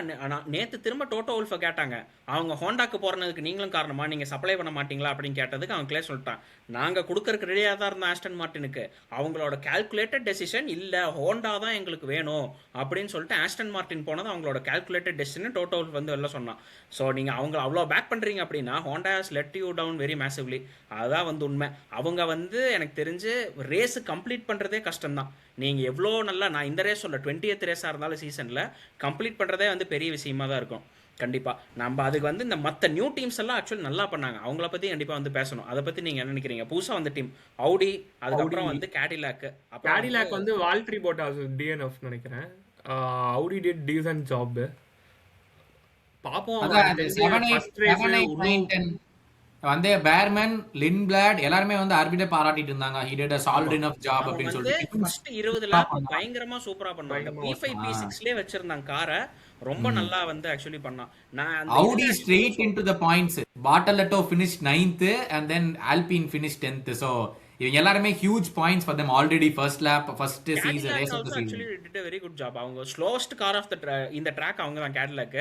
நேத்து திரும்ப டோட்டோ உல்ஃப கேட்டாங்க, அவங்க ஹோண்டாக்கு போறதுக்கு நீங்களும் காரணமா, நீங்க சப்ளை பண்ண மாட்டீங்களா அப்படின்னு கேட்டதுக்கு அவன் கிளியர் சொல்லிட்டான், நாங்க கொடுக்கறதுக்கு ரெடியா தான் இருந்தோம் ஆஸ்டன் மார்டினுக்கு. அவங்களோட கால்குலேட்டட் டெசிஷன் இல்ல ஹோண்டா தான் எங்களுக்கு வேணும் அப்படின்னு சொல்லிட்டு ஆஸ்டன் மார்டின் போனது அவங்களோட கால்குலேட்டட் டெசிஷன் டோட்டோ உல்ஃப் வந்து வெளில சொன்னான். ஸோ நீங்க அவங்க அவ்வளோ பேக் பண்றீங்க அப்படின்னா Honda has let you down very massively. அதுதான் வந்து உண்மை. அவங்க வந்து எனக்கு தெரிஞ்சு ரேஸ் கம்ப்ளீட் பண்றதே கஷ்டம் தான். நீங்க எவ்வளோ நல்லா, நான் இந்த ரேஸ் சொல்ல 20th ரேஸாக இருந்தாலும் சீசனில் கம்ப்ளீட் பண்ணுறதே வந்து பெரிய விஷயமா தான் இருக்கும். கண்டிப்பாக நம்ம அதுக்கு வந்து இந்த மற்ற நியூ டீம்ஸ் எல்லாம் ஆக்சுவலி நல்லா பண்ணாங்க. அவங்கள பற்றி கண்டிப்பாக வந்து பேசணும். அதை பற்றி நீங்கள் என்ன நினைக்கிறீங்க? புதுசாக வந்த டீம் அவுடி, அதுக்கப்புறம் வந்து கேடிலாக் வந்து வால்ட்ரி போட்டாஸ் DNF நினைக்கிறேன். Audi did decent job. பாப்போம். வந்து பேர்மன், லின்பிளாட் எல்லாருமே வந்து ஆர்பிட்டர் பாராட்டிட்டு இருந்தாங்க. he did a solid enough job அப்படின்னு சொல்லிட்டு ஃபர்ஸ்ட் 20 லேப் பயங்கரமா சூப்பரா பண்ணாங்க. P5 P6லே வச்சிருந்தாங்க காரை, ரொம்ப நல்லா வந்து ஆக்சுவலி பண்ணான். நான் Audi straight into the points. Bartoletto finished 9th and then Alpine finished 10th. So இவங்க எல்லாருமே huge points for them already first lap, first season race of the season. Actually did a very good job. அவங்க slowest car of the இந்த track அவங்க தான் Cadillac.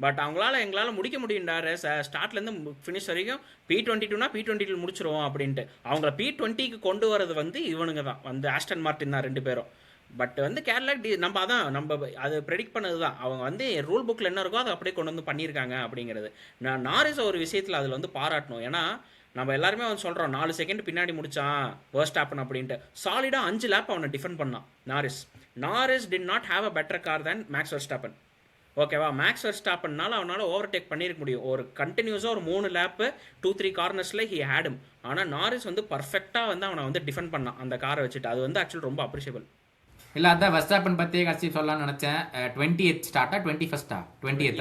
But எங்களால முடிக்க முடியும்டா race ஸ்டார்ட்ல இருந்து finish வரைக்கும். P22னா P22 முடிச்சிருவோம் அப்படின்ட்டு அவங்கள P20க்கு கொண்டு வரது வந்து இவனுங்க தான் வந்து ஆஸ்டன் மார்டின் தான் 2 பேரும். பட் வந்து கேட்லாக் நம்ம அது ப்ரெடிக்ட் பண்ணது தான். அவங்க வந்து ரூல் புக்கில் என்ன இருக்கோ அதை அப்படியே கொண்டு வந்து பண்ணியிருக்காங்க அப்படிங்கிறது. நான் நாரிஸ் ஒரு விஷயத்தில் அதில் வந்து பாராட்டணும். ஏன்னா நம்ம எல்லாருமே அவன் சொல்கிறோம் 4 செகண்ட் பின்னாடி முடிச்சான் வெர்ஸ்டாப்பன் அப்படின்ட்டு. சாலிடாக 5 லேப் அவனை டிஃபெண்ட் பண்ணான் Norris did not have a better car than Max Verstappen. ஓகேவா, மேக்ஸ் வெர்ஸ்டாப்பன்னால அவனால் ஓவர்டேக் பண்ணியிருக்க முடியும். ஒரு கண்டினியூஸாக ஒரு 3 லேப்பு 2-3 கார்னர்ஸில் ஹி ஹேடும். ஆனால் நாரிஸ் வந்து பர்ஃபெக்டாக வந்து அவனை வந்து டிஃபெண்ட் பண்ணான் அந்த காரை வச்சுட்டு. அது வந்து ஆக்சுவலி ரொம்ப அப்ரிஷியபிள். இல்லை அதான் வெஸ்டாப்பன் பற்றியே கட்சி சொல்லலாம்னு நினச்சேன். 20th ஸ்டார்ட்டா 21st 20th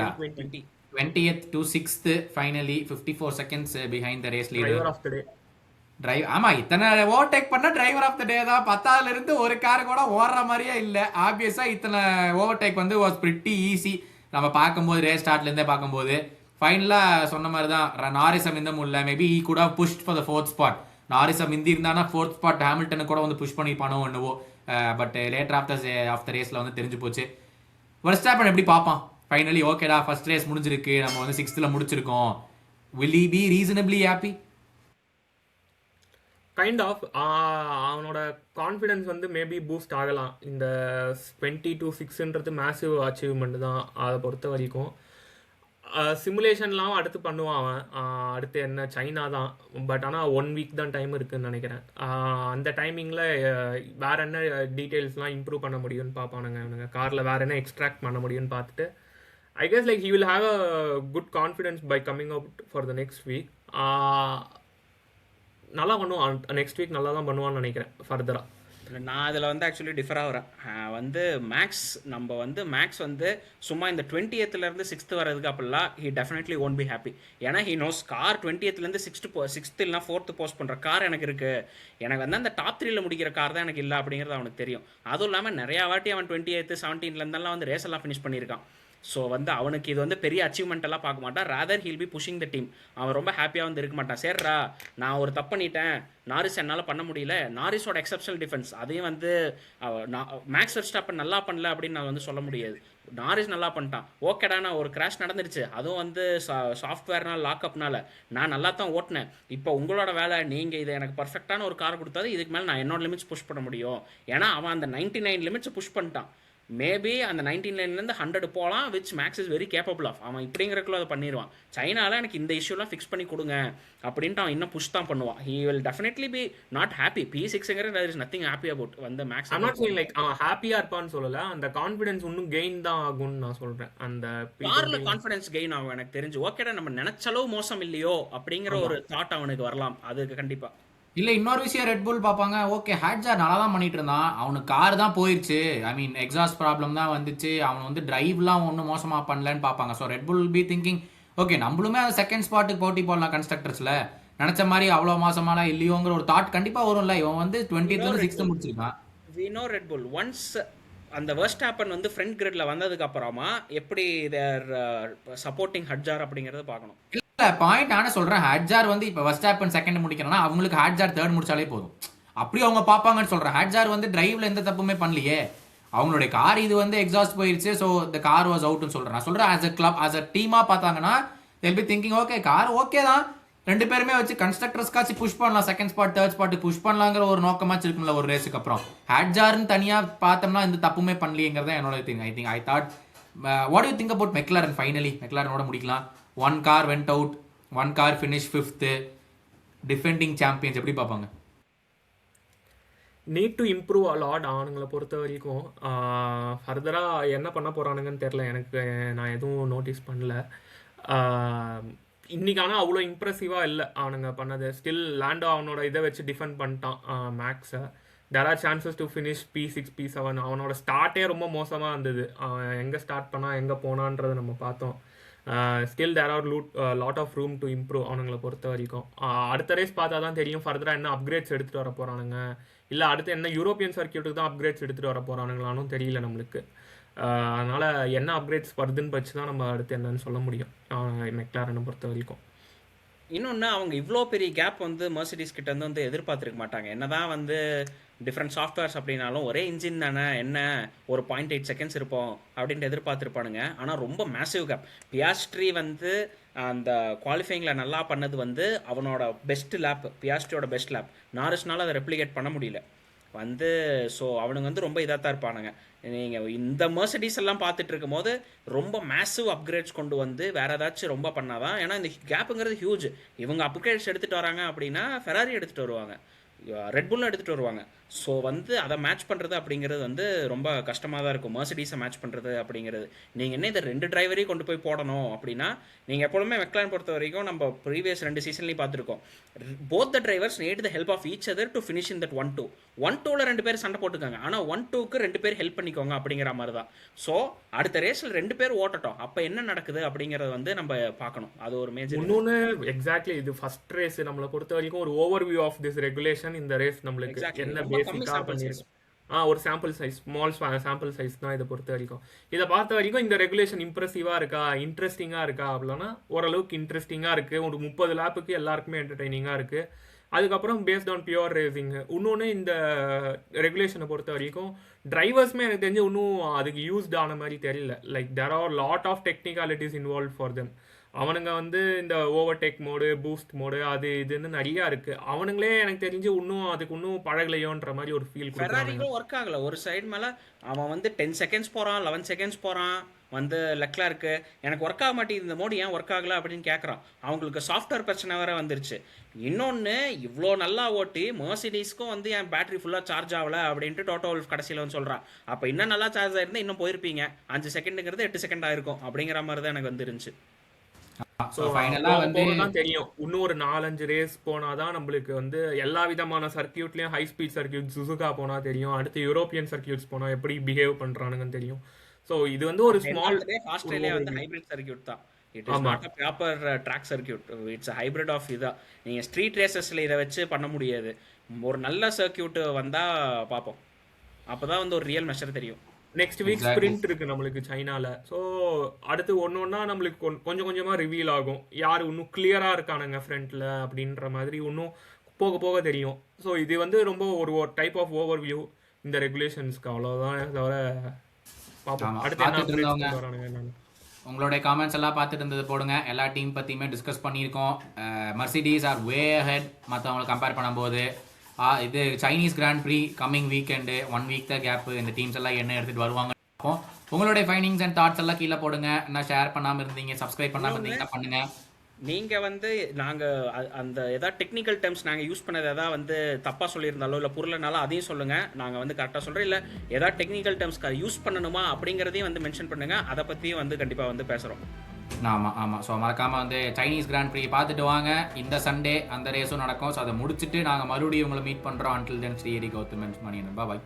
20th to 6th finally 54 seconds behind the race leader. Driver of the day. Drive ஆமா, இத்தனை ஓவர்டேக் பண்ண டிரைவர் ஆஃப் த டே தான். 10th இருந்து ஒரு கார் கூட ஓடுற மாதிரியே இல்லை. ஆப்வியஸா இத்தனை ஓவர்டேக் வந்து வாஸ் பிரிட்டி ஈஸி. நம்ம பார்க்கும்போது ரேஸ் ஸ்டார்ட்லேருந்தே பார்க்கும்போது ஃபைனலாக சொன்ன மாதிரி தான் நாரிஸை மிந்த முடியல. மேபி ஈ கூட pushed for the 4th spot. நாரிஸை மிந்தி இருந்தானா 4th spot ஹாமில்டனு கூட வந்து புஷ் பண்ணிப்பானோ என்னவோ. பட் லேட்டர் ஆஃப் த ரேஸில் வந்து தெரிஞ்சு போச்சு. வெர்ஸ்டாப்பன் எப்படி பார்ப்பான் ஃபைனலி? ஓகேடா, ஃபர்ஸ்ட் ரேஸ் முடிஞ்சிருக்கு, நம்ம வந்து 6th முடிச்சிருக்கோம். Will he be reasonably happy? Kind of அவனோட கான்ஃபிடன்ஸ் வந்து மேபி பூஸ்ட் ஆகலாம். இந்த 20-6ன்றது மேசிவ் அச்சீவ்மெண்ட் தான் அதை பொறுத்த வரைக்கும். சிமுலேஷன்லாம் அடுத்து பண்ணுவான் அவன். அடுத்து என்ன, சைனா தான். பட் ஆனால் 1 week தான் டைம் இருக்குதுன்னு நினைக்கிறேன். அந்த டைமிங்கில் வேறு என்ன டீட்டெயில்ஸ்லாம் இம்ப்ரூவ் பண்ண முடியும்னு பார்ப்பானுங்க அவனுங்க. காரில் வேறு என்ன எக்ஸ்ட்ராக்ட் பண்ண முடியும்னு பார்த்துட்டு I guess like he will have a good confidence by coming out for the next week. நல்லா பண்ணுவான் நெக்ஸ்ட் வீக், நல்லா தான் பண்ணுவான்னு நினைக்கிறேன் ஃபர்தராக. நான் அதில் வந்து ஆக்சுவலி டிஃபர் ஆகிறேன். வந்து மேக்ஸ் வந்து சும்மா இந்த 20th 6th வரதுக்கு அப்படிலாம் he definitely won't be happy. ஏன்னா he knows car 20th 6th இல்லைனா 4th போஸ்ட் பண்ணுற கார் எனக்கு இருக்குது. எனக்கு வந்து அந்த டாப் 3 முடிக்கிற கார் தான் எனக்கு இல்லை அப்படிங்கிறது அவனுக்கு தெரியும். அதுவும் இல்லாமல் நிறையா வாட்டி அவன் 20th 17 வந்து ரேஸ் எல்லாம் ஃபினிஷ் பண்ணியிருக்கான். ஸோ வந்து அவனுக்கு இது வந்து பெரிய அச்சீவ்மெண்ட் எல்லாம் பார்க்க மாட்டான். Rather he'll be pushing the team. அவன் ரொம்ப ஹாப்பியாக வந்து இருக்க மாட்டான். சரிடா, நான் ஒரு தப்பு பண்ணிட்டேன், நாரிஸ் என்னால் பண்ண முடியல, நாரிஸோட எக்ஸப்ஷனல் டிஃபென்ஸ் அதையும் வந்து மேக்ஸ் வெர்ஸ்டாப்பன் நல்லா பண்ணல அப்படின்னு நான் வந்து சொல்ல முடியாது. நாரிஸ் நல்லா பண்ணிட்டான். ஓகேடா, நான் ஒரு கிராஷ் நடந்துருச்சு, அதுவும் வந்து சாஃப்ட்வேர்னால் லாக்அப்னால நான் நல்லா தான் ஓட்டினேன். இப்போ உங்களோட வேலை, நீங்கள் இதை எனக்கு பர்ஃபெக்டான ஒரு கார் கொடுத்தாது இதுக்கு மேலே நான் என்னோட லிமிட்ஸ் புஷ் பண்ண முடியும். ஏன்னா அவன் அந்த 99 லிமிட்ஸை புஷ் பண்ணிட்டான். மேபி அந்த 99 100 போகலாம், which Max is very capable of. அவன் இப்படிங்கிறக்குள்ள அதை பண்ணிடுவான். சைனாவில் எனக்கு இந்த இஷ்யூலாம் ஃபிக்ஸ் பண்ணி கொடுங்க அப்படின்ட்டு அவன் இன்னும் புஷ் தான் பண்ணுவான். He will definitely be not happy. P6ங்கிறது there is nothing happy about வந்து Max. I'm not saying like அவன் ஹாப்பியாக இருப்பான்னு சொல்லலை. அந்த கான்ஃபிடன்ஸ் இன்னும் கெயின் தான் ஆகும்னு நான் சொல்கிறேன். அந்த காரில் கான்ஃபிடன்ஸ் கெயின் ஆகும் எனக்கு தெரிஞ்சு. ஓகேடா, நம்ம நினச்சளவு மோசம் இல்லையோ அப்படிங்கிற ஒரு தாட் அவனுக்கு வரலாம். அதுக்கு கண்டிப்பாக இல்லை. இன்னொரு விஷயம் ரெட் புல் பார்ப்பாங்க. ஓகே, ஹேட்ஜார் நல்லா தான் பண்ணிட்டு இருந்தான், அவனுக்கு கார் தான் போயிடுச்சு, ஐ மீன் எக்ஸாஸ்ட் ப்ராப்ளம் தான் வந்துச்சு, அவன் வந்து டிரைவ்லாம் ஒன்றும் மோசமாக பண்ணலன்னு பார்ப்பாங்க. So red pull be thinking okay நம்மளுமே அந்த செகண்ட் ஸ்பாட்டுக்கு போட்டி போடலாம் கன்ஸ்ட்ரக்டர்ஸில், நினச்ச மாதிரி அவ்வளோ மோசமாலாம் இல்லையோங்கிற ஒரு தாட் கண்டிப்பாக வரும்ல. இவன் வந்து 20th 6th முடிச்சிருக்கான். We know Red Bull once அந்த வெர்ஸ்டாப்பன் வந்து ஃப்ரண்ட் கிரிட்ல வந்ததுக்கு அப்புறமா எப்படி தேர் சப்போர்ட்டிங் ஹட்ஜார் அப்படிங்கறத பார்க்கணும். இல்ல பாயிண்ட் நானே சொல்றேன். ஹட்ஜார் வந்து இப்போ வெர்ஸ்டாப்பன் செகண்ட் முடிக்கிறானா அவங்களுக்கு ஹட்ஜார் தேர்ட் முடிச்சாலே போதும், அப்படி அவங்க பார்ப்பாங்கன்னு சொல்றேன். ஹட்ஜார் வந்து டிரைவ்ல எந்த தப்புமே பண்ணலையே, அவங்களுடைய கார் இது வந்து எக்ஸாஸ்ட் போயிருச்சு, ஸோ த கார் வாஸ் அவுட்னு சொல்றேன். நான் சொல்றேன் as a club as a டீமா பார்த்தாங்கன்னா they'll be thinking okay car okay தான், ரெண்டு பேருமே வச்சு கன்ஸ்ட்ரக்டர்ஸ்காச்சு புஷ் பண்ணலாம், second spot third spot push பண்ணலாங்கிற ஒரு நோக்கமாச்சு இருக்கும்ல ஒரு ரேஸுக்கு அப்புறம். ஹட்ஜார்னு தனியா பார்த்தோம்னா இந்த தப்புமே பண்ணலையேங்கிறத என்னோட thing. I thought what you think about McLaren? Finally மெக்லாரனோட முடிக்கலாம். One car went out, one car finish 5th, defending champions எப்படி பார்ப்பாங்க? Need to improve a lot அவனுங்களை பொறுத்த வரைக்கும். ஃபர்தராக என்ன பண்ண போகிறானுங்கன்னு தெரில எனக்கு, நான் எதுவும் நோட்டீஸ் பண்ணல. இன்றைக்கி ஆனால் அவ்வளோ இம்ப்ரெசிவாக இல்லை அவனுங்க பண்ணது. ஸ்டில் லேண்டோ அவனோட இதை வச்சு டிஃபெண்ட் பண்ணிட்டான் மேக்ஸை. There are chances to finish P6 P7. அவனோட ஸ்டார்ட்டே ரொம்ப மோசமாக இருந்தது. அவன் எங்கே ஸ்டார்ட் பண்ணால் எங்கே போனான்றதை நம்ம பார்த்தோம். Still there are lot of room to improve அவனுங்களை பொறுத்த வரைக்கும். அடுத்த ரேஸ் பார்த்தா தான் தெரியும் ஃபர்தராக என்ன அப்கிரேட்ஸ் எடுத்துகிட்டு வர போகிறானுங்க, இல்லை அடுத்து என்ன யூரோப்பியன் சர்க்கியூட்டுக்கு தான் அப்கிரேட்ஸ் எடுத்துகிட்டு வர போகிறானுங்களானும் தெரியல நம்மளுக்கு. அதனால் என்ன அப்கிரேட்ஸ் வருதுன்னு வச்சு தான் நம்ம அடுத்து என்னன்னு சொல்ல முடியும் மெக்லாரனை பொறுத்த வரைக்கும். இன்னொன்று, அவங்க இவ்வளோ பெரிய கேப் வந்து மெர்சிடிஸ் கிட்ட வந்து எதிர்பார்த்துருக்க மாட்டாங்க. என்னதான் வந்து டிஃப்ரெண்ட் சாஃப்ட்வேர்ஸ் அப்படின்னாலும் ஒரே இன்ஜின் தானே, என்ன ஒரு 0.8 செகண்ட்ஸ் இருப்போம் அப்படின்ட்டு எதிர்பார்த்துருப்பானுங்க. ஆனால் ரொம்ப மேசிவ் கேப். பியாஸ்ட்ரி வந்து அந்த குவாலிஃபைங்கில் நல்லா பண்ணது வந்து அவனோட பெஸ்ட் லேப், பியாஸ்ட்ரியோட பெஸ்ட் லேப். நாரிஸ்னால அதை ரெப்ளிகேட் பண்ண முடியல. வந்து ஸோ அவனுங்க வந்து ரொம்ப இதாக தான் இருப்பானுங்க. நீங்கள் இந்த மெர்சடிஸ் எல்லாம் பார்த்துட்டு இருக்கும்போது ரொம்ப மேசிவ் அப்கிரேட்ஸ் கொண்டு வந்து வேறு ஏதாச்சும் ரொம்ப பண்ணாதான். ஏன்னா இந்த கேப்புங்கிறது ஹியூஜ். இவங்க அப்கிரேட்ஸ் எடுத்துகிட்டு வராங்க அப்படின்னா ஃபெராரி எடுத்துகிட்டு வருவாங்க, ரெட்புல்லும் எடுத்துகிட்டு வருவாங்க. ஸோ வந்து அதை மேட்ச் பண்ணுறது அப்படிங்கிறது வந்து ரொம்ப கஷ்டமாக தான் இருக்கும், மெர்சடிஸை மேட்ச் பண்ணுறது அப்படிங்கிறது. நீங்கள் என்ன இதை 2 டிரைவரையும் கொண்டு போய் போடணும் அப்படின்னா, நீங்கள் எப்பொழுதுமே மெக்லான் பொறுத்த வரைக்கும் நம்ம ப்ரீவியஸ் 2 சீசன்லையும் பார்த்துருக்கோம், both the drivers need the help of each other to finish in that 1-2. 1-2ல 2 பேர் சண்டை போட்டுக்காங்க, ஆனால் 1-2க்கு 2 பேர் ஹெல்ப் பண்ணிக்கோங்க அப்படிங்கிற மாதிரி தான். ஸோ அடுத்த ரேஸில் 2 பேர் ஓட்டட்டும், அப்போ என்ன நடக்குது அப்படிங்கிறத வந்து நம்ம பார்க்கணும். அது ஒரு மேஜர். இன்னொன்று எக்ஸாக்ட்லி இது ஃபர்ஸ்ட் ரேஸ் நம்மளை பொறுத்த வரைக்கும் ஒரு ஓவர்வியூ ஆஃப் திஸ் ரெகுலேஷன். இந்த ரேஸ் நம்மளுக்கு என்ன பேசிக்காக பண்ணிருக்கு, ஒரு sample size, small sample size தான் இதை பொறுத்த வரைக்கும். இதை பார்த்த வரைக்கும் இந்த ரெகுலேஷன் இம்ப்ரெசிவாக இருக்கா, இன்ட்ரெஸ்டிங்காக இருக்கா அப்படின்னா ஓரளவுக்கு இன்ட்ரெஸ்டிங்காக இருக்குது. ஒரு 30 லேப்புக்கு எல்லாருக்குமே என்டர்டைனிங்காக இருக்குது. அதுக்கப்புறம் பேஸ்ட் ஆன் பியூர் ரேசிங். இன்னொன்று இந்த ரெகுலேஷனை பொறுத்த வரைக்கும் டிரைவர்ஸுமே எனக்கு தெரிஞ்சு இன்னும் அதுக்கு யூஸ்ட் ஆன மாதிரி தெரியல. Like there are lot of technicalities involve for them. அவனுங்க வந்து இந்த ஓவர்டேக் மோடு, பூஸ்ட் மோடு, அது இதுன்னு நிறையா இருக்கு. அவனுங்களே எனக்கு தெரிஞ்சு இன்னும் அதுக்கு இன்னும் பழகலையோன்ற மாதிரி ஒரு ஃபீல். ஃபெராரிக்கும் ஒர்க் ஆகல. ஒரு சைடு மேலே அவன் வந்து 10 செகண்ட்ஸ் போகிறான், 11 செகண்ட்ஸ் போகிறான், வந்து லெக்லருக்கு எனக்கு ஒர்க் ஆக மாட்டேங்குது இந்த மோடு, ஏன் ஒர்க் ஆகலை அப்படின்னு கேட்குறான். அவங்களுக்கு சாஃப்ட்வேர் பிரச்சனை வேறு வந்துருச்சு. இன்னொன்று, இவ்வளோ நல்லா ஓட்டி மெர்சிடிஸ்க்கும் வந்து என் பேட்டரி ஃபுல்லாக சார்ஜ் ஆகலை அப்படின்ட்டு டோட்டோ வொல்ஃப் கடைசியில் வந்து சொல்கிறான். அப்போ இன்னும் நல்லா சார்ஜ் ஆகிருந்தால் இன்னும் போயிருப்பீங்க, 5 செகண்டுங்கிறது 8 செகண்ட் ஆயிருக்கும் அப்படிங்கிற மாதிரி தான் எனக்கு வந்துருந்துச்சு. ஸோ ஃபைனலா வந்து தெரியும் இன்னும் ஒரு 4-5 ரேஸ் போனாதான் நம்மளுக்கு வந்து எல்லா விதமான சர்க்கியூட்லயும் ஹை ஸ்பீட் சர்க்கியூட் சுசுகா போனா தெரியும், அடுத்து யூரோப்பியன் சர்க்கியூட்ஸ் போனா எப்படி பிஹேவ் பண்றானுங்கன்னு தெரியும். ஸோ இது வந்து ஒரு ஸ்மால், ஆஸ்திரேலியா வந்து ஹைபிரிட் சர்க்கியூட் தான். It is not a proper track circuit. It's a hybrid of இதா. நீங்க ஸ்ட்ரீட் ரேசஸ்ல இதை வச்சு பண்ண முடியாது. ஒரு நல்ல சர்க்கியூட் வந்தா பார்ப்போம், அப்பதான் வந்து ஒரு ரியல் மெஷர் தெரியும். நெக்ஸ்ட் வீக் ஸ்பிரிண்ட் இருக்கு நம்மளுக்கு சைனால. ஸோ அடுத்து ஒன்னொன்னா நம்மளுக்கு கொஞ்சம் கொஞ்சமா ரிவீல் ஆகும் யார் இன்னும் கிளியரா இருக்கானுங்க ஃப்ரண்ட்ல அப்படின்ற மாதிரி இன்னும் போக போக தெரியும். ஸோ இது வந்து ரொம்ப ஒரு டைப் ஆஃப் ஓவர் வியூ இந்த ரெகுலேஷன்ஸ்க்கு, அவ்வளோதான். தவிர அடுத்து என்ன வரானுங்க. உங்களுடைய காமெண்ட்ஸ் எல்லாம் பார்த்துட்டு இருந்தது போடுங்க. எல்லா டீம் பற்றியுமே டிஸ்கஸ் பண்ணியிருக்கோம். மெர்சிடிஸ் ஆர் வே ஹெட் மற்றவங்களை கம்பேர் பண்ணும்போது. இது Chinese Grand Prix coming weekend, 1 week தான் கேப்பு. இந்த டீம்ஸ் எல்லாம் என்ன எடுத்துகிட்டு வருவாங்க. உங்களுடைய ஃபைண்டிங்ஸ் அண்ட் தாட்ஸ் எல்லாம் கீழே போடுங்க. என்ன ஷேர் பண்ணாமல் இருந்தீங்க, சப்ஸ்கிரைப் பண்ணாமல் இருந்தீங்கன்னா பண்ணுங்க. நீங்கள் வந்து நாங்கள் அந்த எதாவது டெக்னிக்கல் டேர்ம்ஸ் நாங்கள் யூஸ் பண்ணது எதாவது வந்து தப்பாக சொல்லியிருந்தாலோ இல்லை புரியலனாலும் அதையும் சொல்லுங்கள், நாங்கள் வந்து கரெக்டாக சொல்கிறோம். இல்லை எதாவது டெக்னிக்கல் டேர்ம்ஸ்க்கு யூஸ் பண்ணணுமா அப்படிங்கிறதையும் வந்து மென்ஷன் பண்ணுங்கள், அதை பற்றியும் வந்து கண்டிப்பாக வந்து பேசுகிறோம். ஆமாம். ஸோ மறக்காமல் வந்து சைனீஸ் கிராண்ட் ப்ரீ பார்த்துட்டு வாங்க. இந்த சண்டே அந்த ரேஸும் நடக்கும். ஸோ அதை முடிச்சுட்டு நாங்கள் மறுபடியும் உங்களை மீட் பண்ணுறோம். Until then Srihari Gautham Maniyan. பாய்.